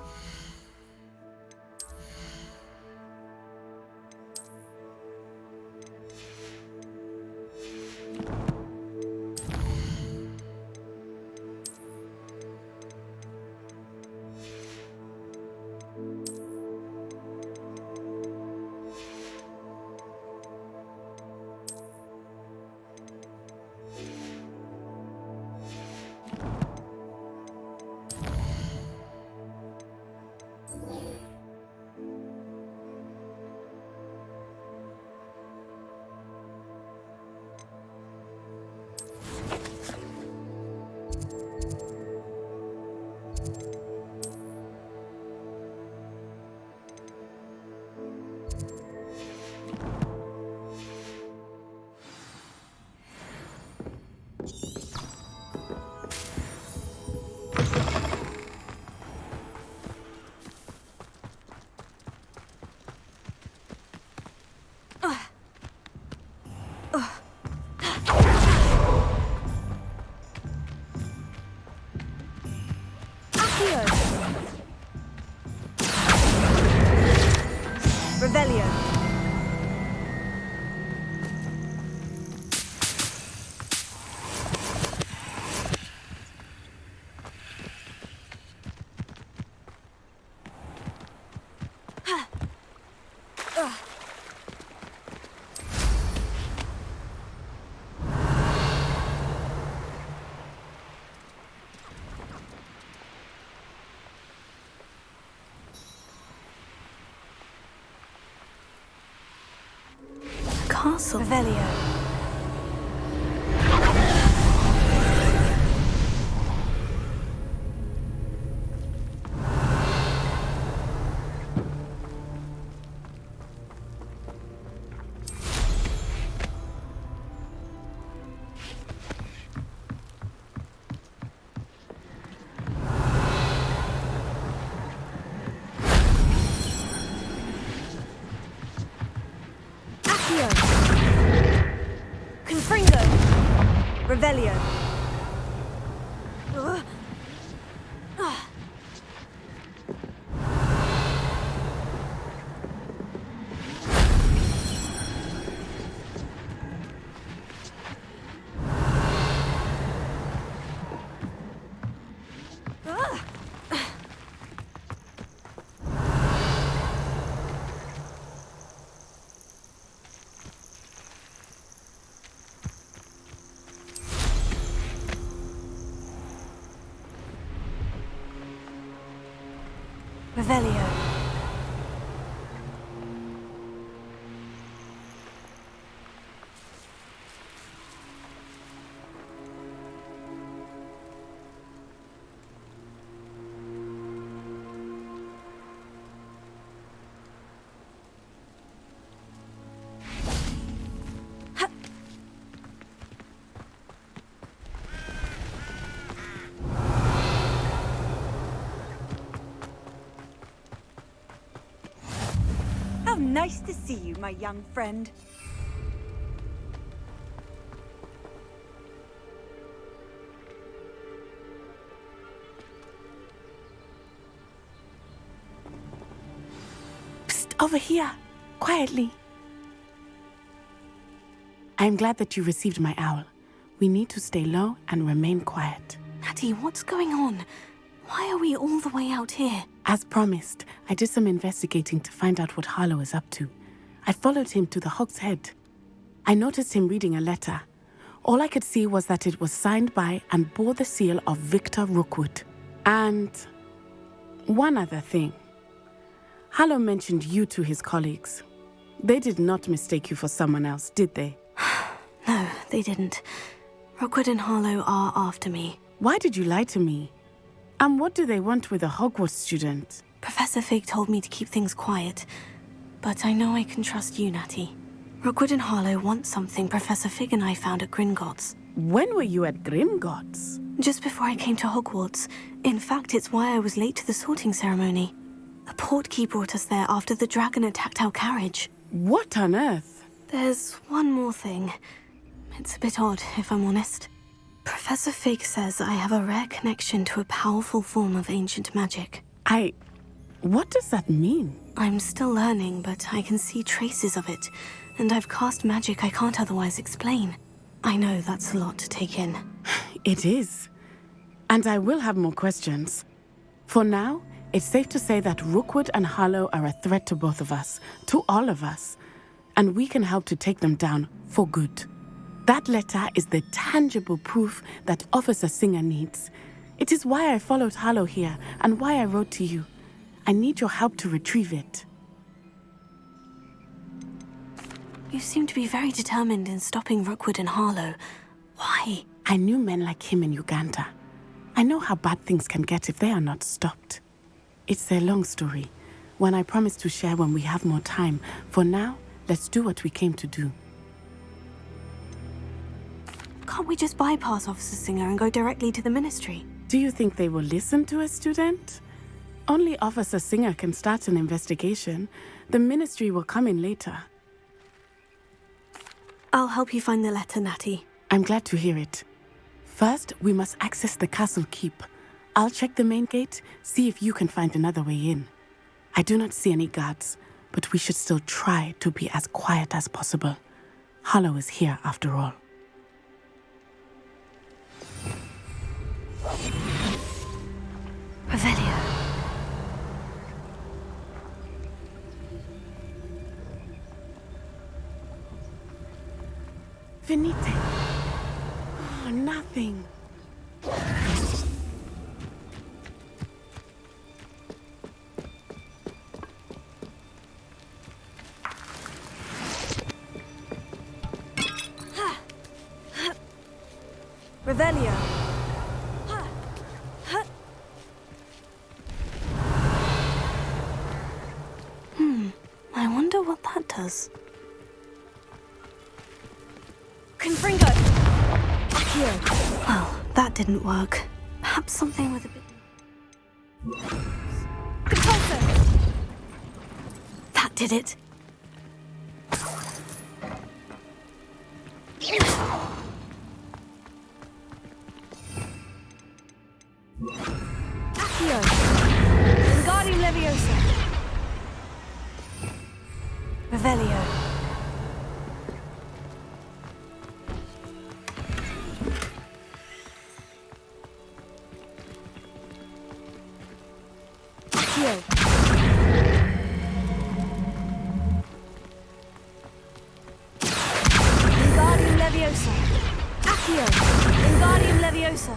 Revelio. Castle Revelio. Revelio. Revelio. Nice to see you, my young friend. Psst, over here. Quietly. I am glad that you received my owl. We need to stay low and remain quiet. Natty, what's going on? Why are we all the way out here? As promised, I did some investigating to find out what Harlow is up to. I followed him to the Hog's Head. I noticed him reading a letter. All I could see was that it was signed by and bore the seal of Victor Rookwood. And one other thing. Harlow mentioned you to his colleagues. They did not mistake you for someone else, did they? No, they didn't. Rookwood and Harlow are after me. Why did you lie to me? And what do they want with a Hogwarts student? Professor Fig told me to keep things quiet, but I know I can trust you, Natty. Rookwood and Harlow want something Professor Fig and I found at Gringotts. When were you at Gringotts? Just before I came to Hogwarts. In fact, it's why I was late to the sorting ceremony. A portkey brought us there after the dragon attacked our carriage. What on earth? There's one more thing. It's a bit odd, if I'm honest. Professor Fig says I have a rare connection to a powerful form of ancient magic. What does that mean? I'm still learning, but I can see traces of it, and I've cast magic I can't otherwise explain. I know that's a lot to take in. It is. And I will have more questions. For now, it's safe to say that Rookwood and Harlow are a threat to both of us, to all of us, and we can help to take them down for good. That letter is the tangible proof that Officer Singer needs. It is why I followed Harlow here and why I wrote to you. I need your help to retrieve it. You seem to be very determined in stopping Rookwood and Harlow. Why? I knew men like him in Uganda. I know how bad things can get if they are not stopped. It's a long story, one I promise to share when we have more time. For now, let's do what we came to do. Can't we just bypass Officer Singer and go directly to the Ministry? Do you think they will listen to a student? Only Officer Singer can start an investigation. The Ministry will come in later. I'll help you find the letter, Natty. I'm glad to hear it. First, we must access the castle keep. I'll check the main gate, see if you can find another way in. I do not see any guards, but we should still try to be as quiet as possible. Harlow is here after all. Revelio. Venite. Oh, nothing. Revelio. I wonder what that does. Confringo! Accio! Well, that didn't work. Perhaps something with a bit... Compulso! That did it. Accio! Wingardium Leviosa! Revelio. Accio. Wingardium Leviosa. Accio. Wingardium Leviosa.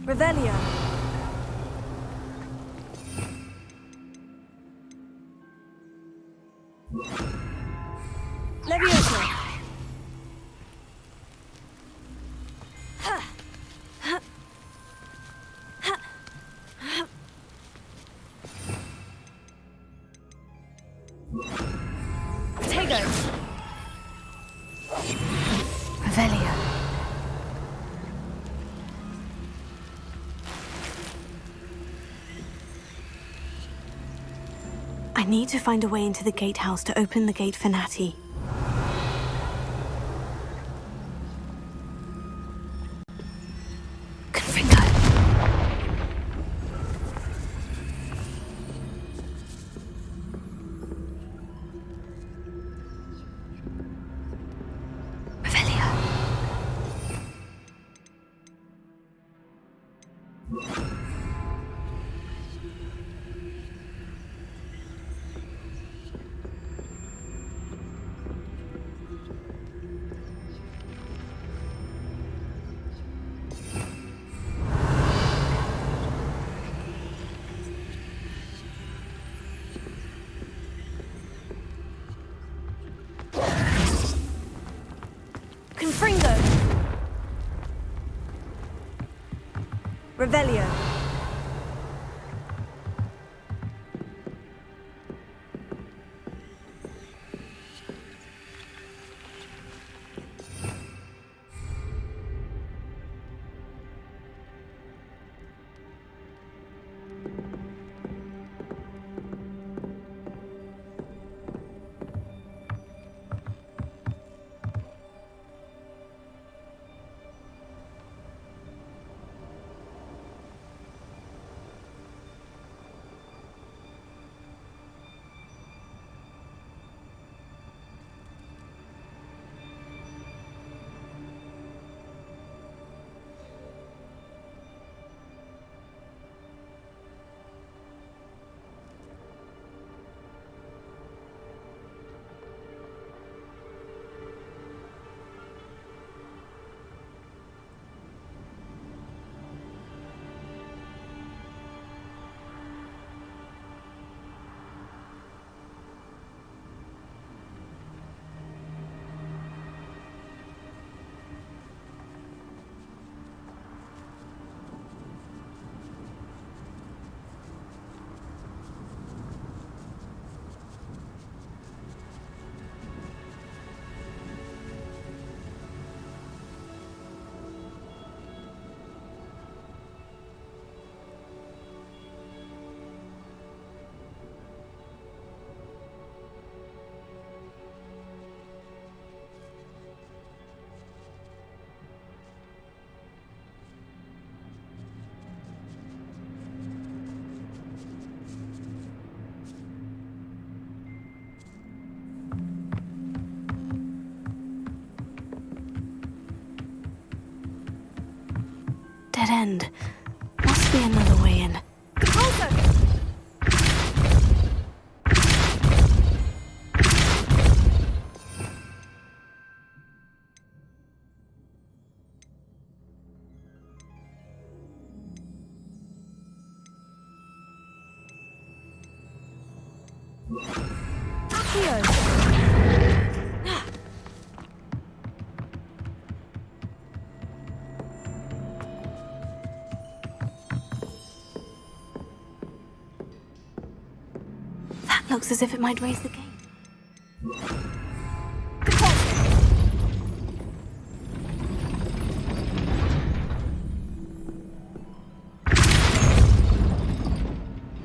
Revelio. Leviosa. Protego. Revelio. I need to find a way into the gatehouse to open the gate for Natty. Confringo! Revelio! Dead end. Must be another way in. That looks as if it might raise the gate.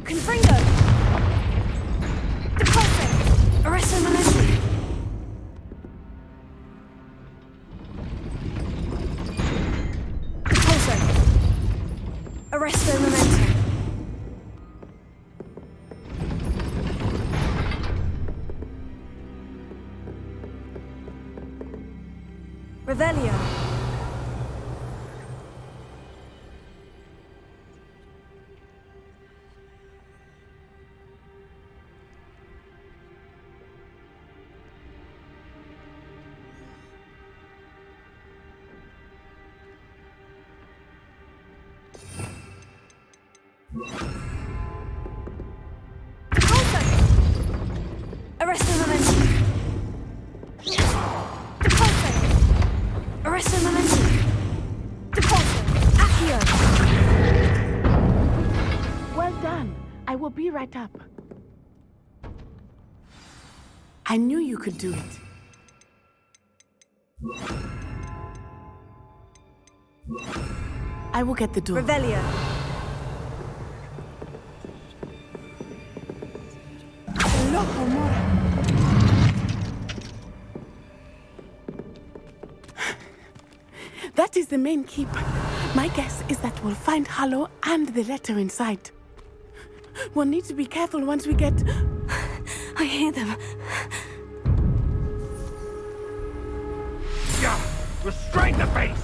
Confringo! Depulso! Arresto Momentum! Depulso! Arresto Momentum! Revelio! Arresto Momentum! Depulso! Arresto Momentum! Depulso! Accio! Well done. I will be right up. I knew you could do it. I will get the door. Revelio! loco mora. That is the main keep. My guess is that we'll find Hollow and the letter inside. We'll need to be careful once we get... I hear them. Yeah, restrain the beast!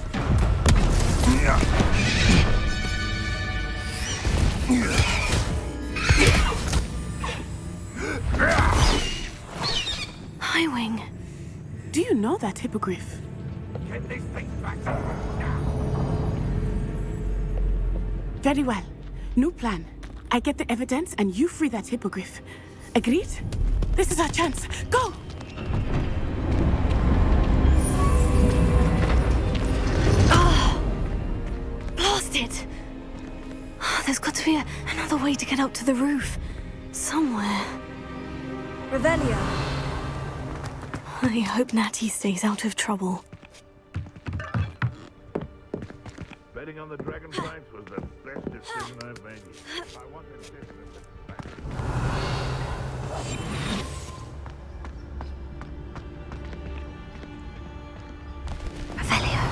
Highwing. Do you know that hippogriff? Get these things back to Very well. New plan. I get the evidence and you free that hippogriff. Agreed? This is our chance. Go! Blast it! There's got to be another way to get up to the roof. Somewhere. Revelio. I hope Natty stays out of trouble. Betting on the dragonflies was the best decision I've made. I wanted this back. Revelio.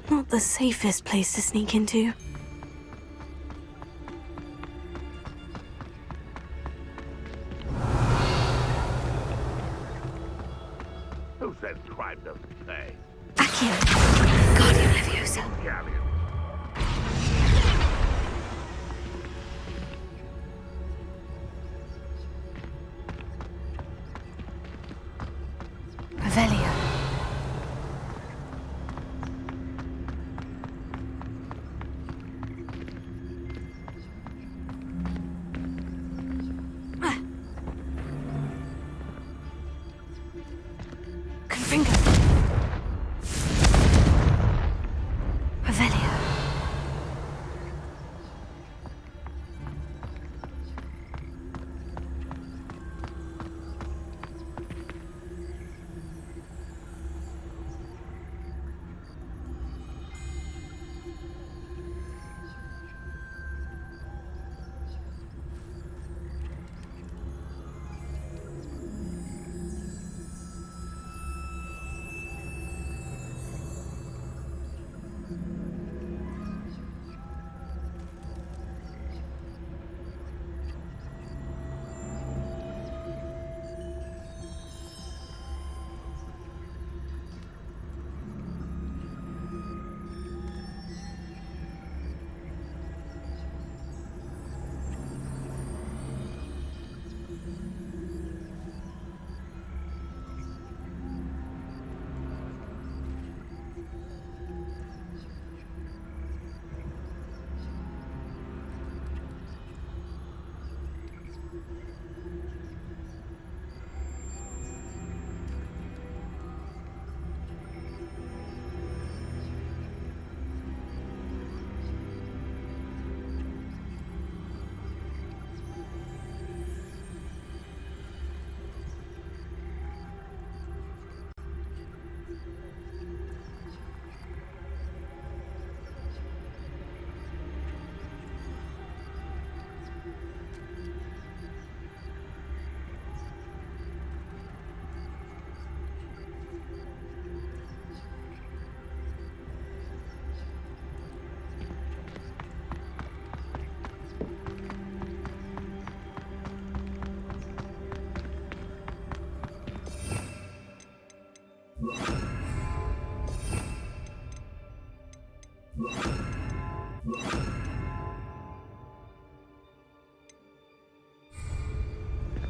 Not the safest place to sneak into. Who said crime doesn't pay? Accio. Guardian Leviosa. Galleon. Revelio. Confringo. Revelio.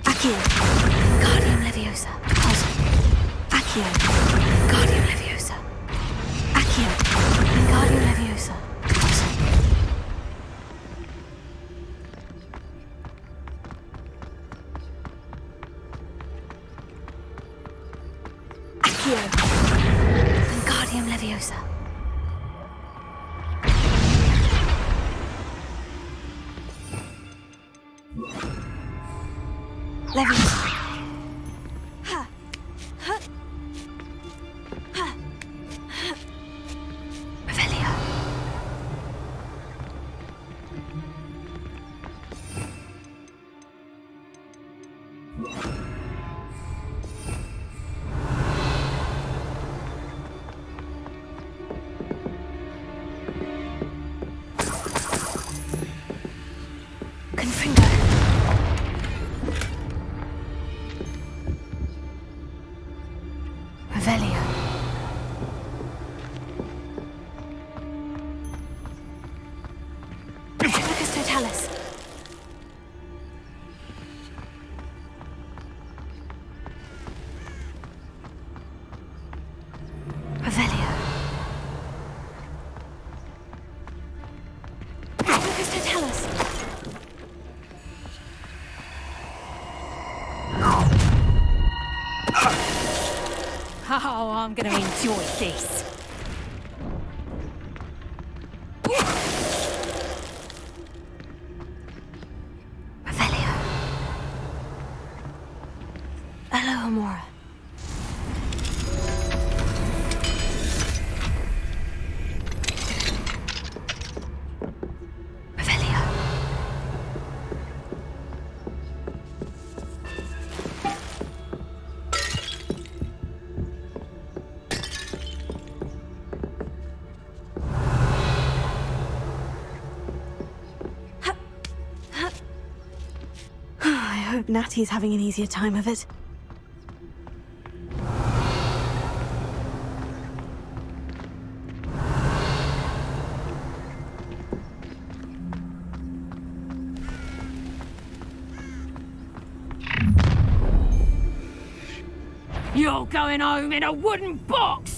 Accio. Guardian Leviosa. Cosmo. Accio. Guardian Leviosa. Accio. Guardian Leviosa. Cosmo. Accio. Guardian Leviosa. Levy. Oh, I'm gonna enjoy this. Hello, Amora. I hope Natty's having an easier time of it. You're going home in a wooden box!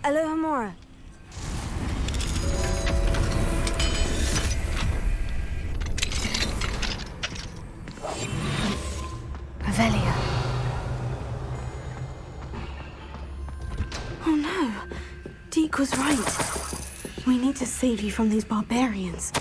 Hello, Amora. Revelia. Oh no. Deke was right. We need to save you from these barbarians.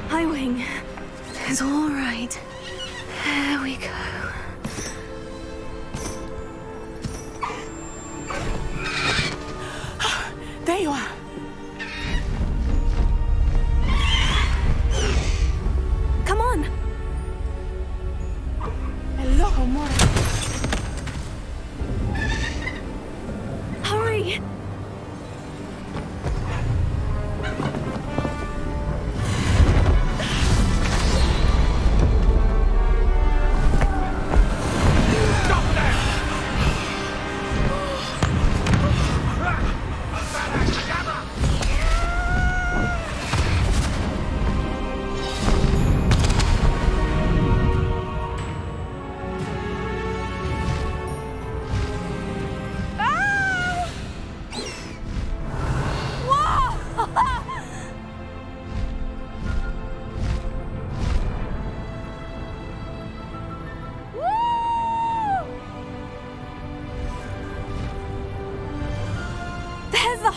Hi, Wing. It's all right. There we go. There you are. Come on. Hello,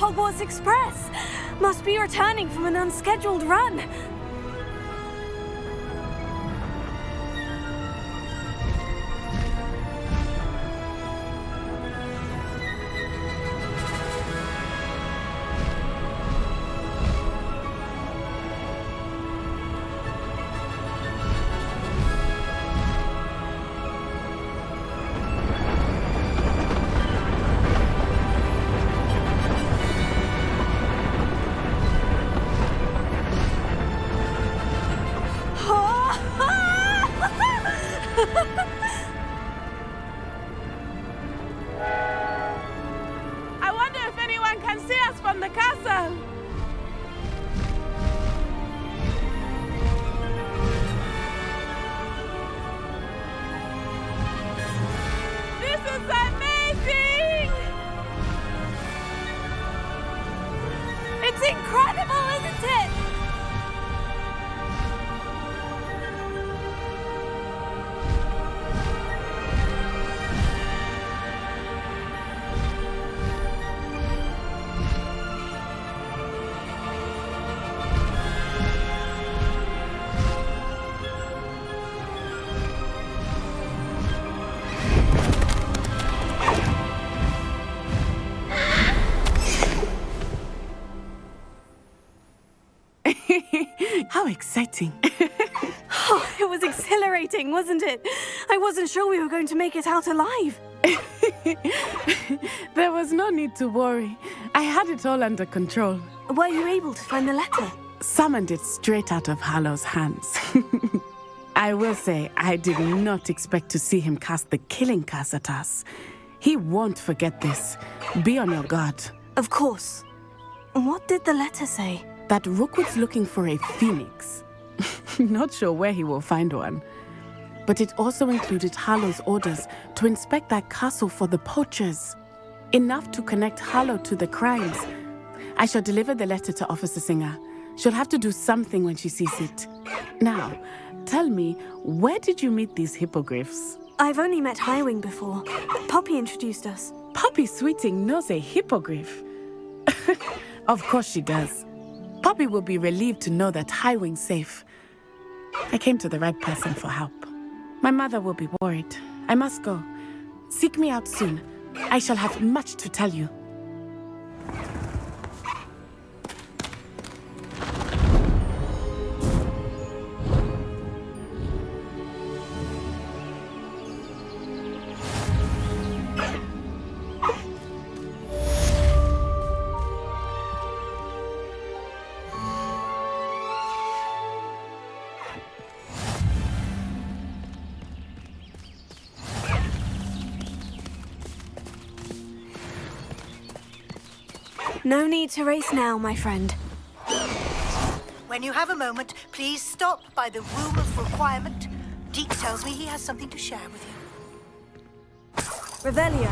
Hogwarts Express! Must be returning from an unscheduled run. I wonder if anyone can see us from the castle. This is amazing! It's incredible, isn't it? How exciting. Oh, it was exhilarating, wasn't it? I wasn't sure we were going to make it out alive. There was no need to worry. I had it all under control. Were you able to find the letter? Summoned it straight out of Hallow's hands. I will say, I did not expect to see him cast the killing curse at us. He won't forget this. Be on your guard. Of course. What did the letter say? That Rookwood's looking for a phoenix. Not sure where he will find one. But it also included Hallow's orders to inspect that castle for the poachers. Enough to connect Hallow to the crimes. I shall deliver the letter to Officer Singer. She'll have to do something when she sees it. Now, tell me, where did you meet these hippogriffs? I've only met Highwing before. Poppy introduced us. Poppy Sweeting knows a hippogriff. Of course she does. Poppy will be relieved to know that Highwing's safe. I came to the right person for help. My mother will be worried. I must go. Seek me out soon. I shall have much to tell you. No need to race now, my friend. When you have a moment, please stop by the Room of Requirement. Deke tells me he has something to share with you. Revelio.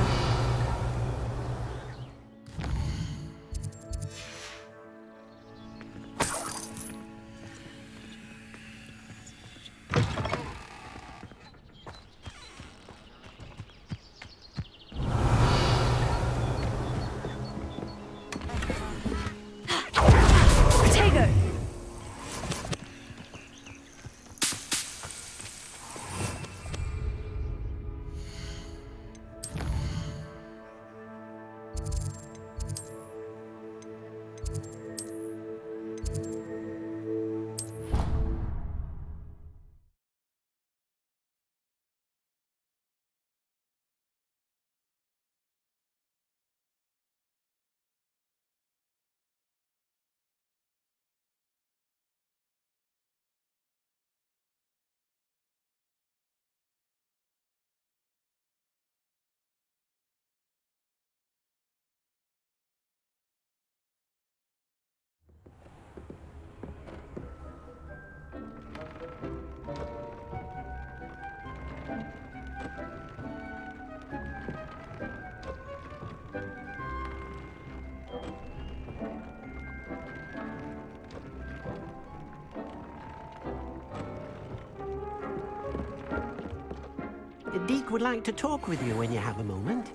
Deke would like to talk with you when you have a moment.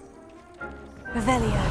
Revelio.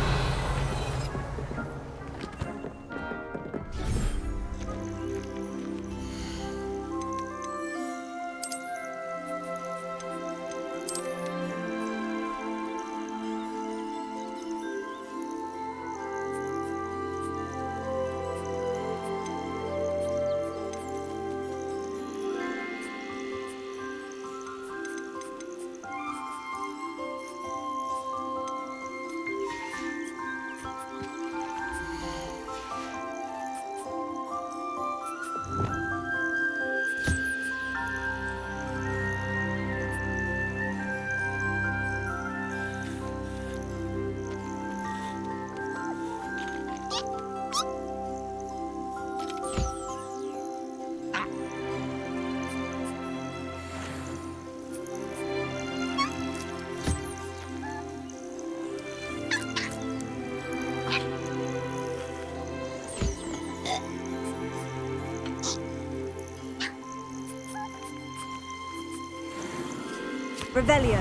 Revelio.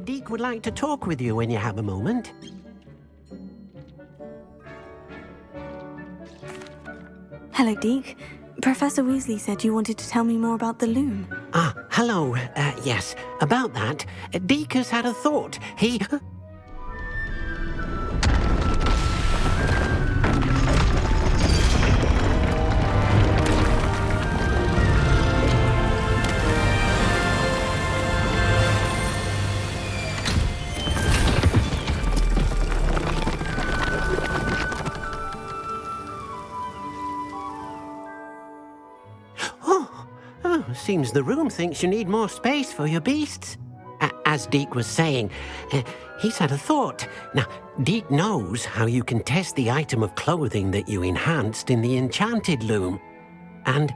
Deke would like to talk with you when you have a moment. Hello, Deke. Professor Weasley said you wanted to tell me more about the loom. Ah, hello. Yes, about that. Deke has had a thought. He... Seems the room thinks you need more space for your beasts. As Deke was saying, he's had a thought. Now, Deke knows how you can test the item of clothing that you enhanced in the enchanted loom. And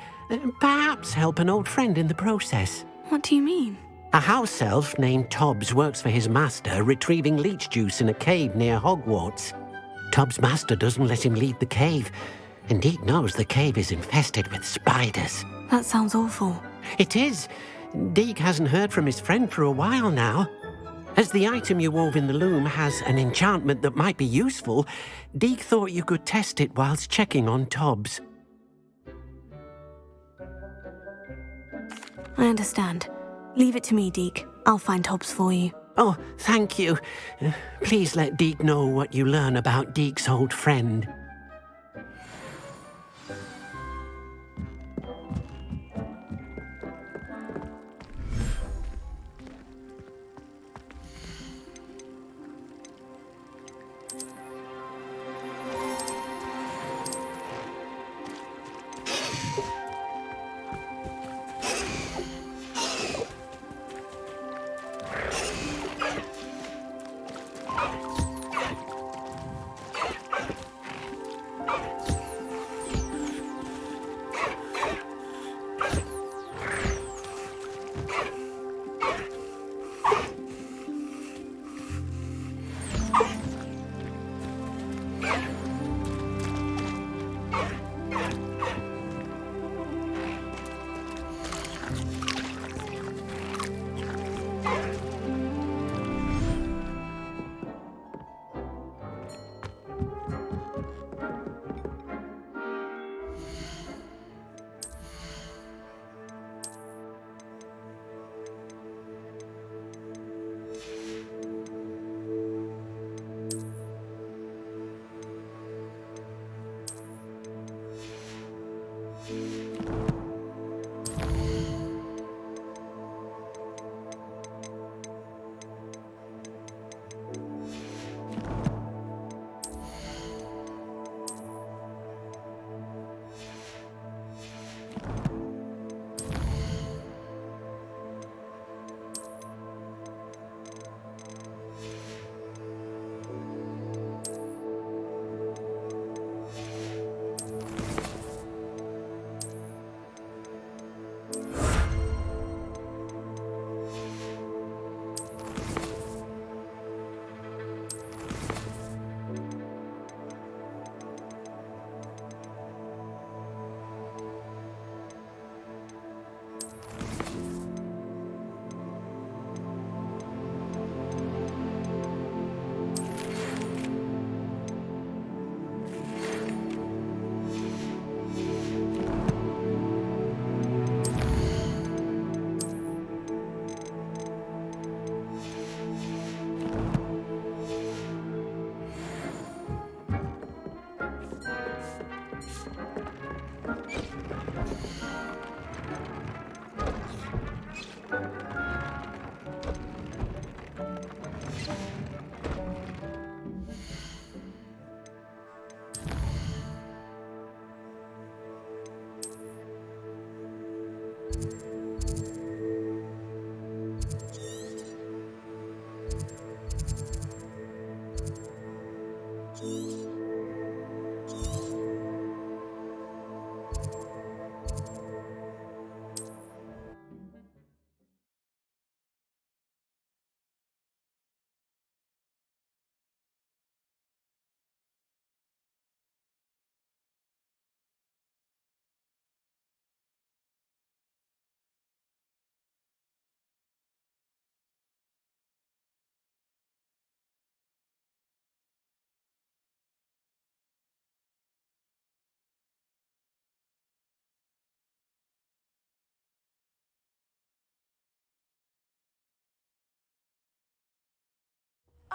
perhaps help an old friend in the process. What do you mean? A house elf named Tobbs works for his master, retrieving leech juice in a cave near Hogwarts. Tobbs' master doesn't let him leave the cave, and Deke knows the cave is infested with spiders. That sounds awful. It is. Deke hasn't heard from his friend for a while now. As the item you wove in the loom has an enchantment that might be useful, Deke thought you could test it whilst checking on Tobbs. I understand. Leave it to me, Deke. I'll find Tobbs for you. Oh, thank you. Please let Deke know what you learn about Deke's old friend.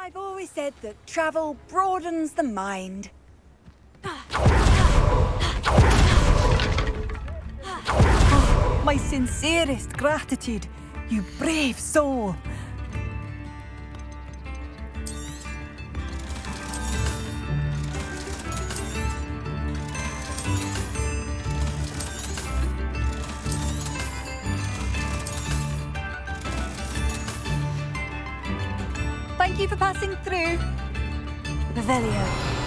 I've always said that travel broadens the mind. Oh, my sincerest gratitude, you brave soul. Thank you for passing through. Revelio.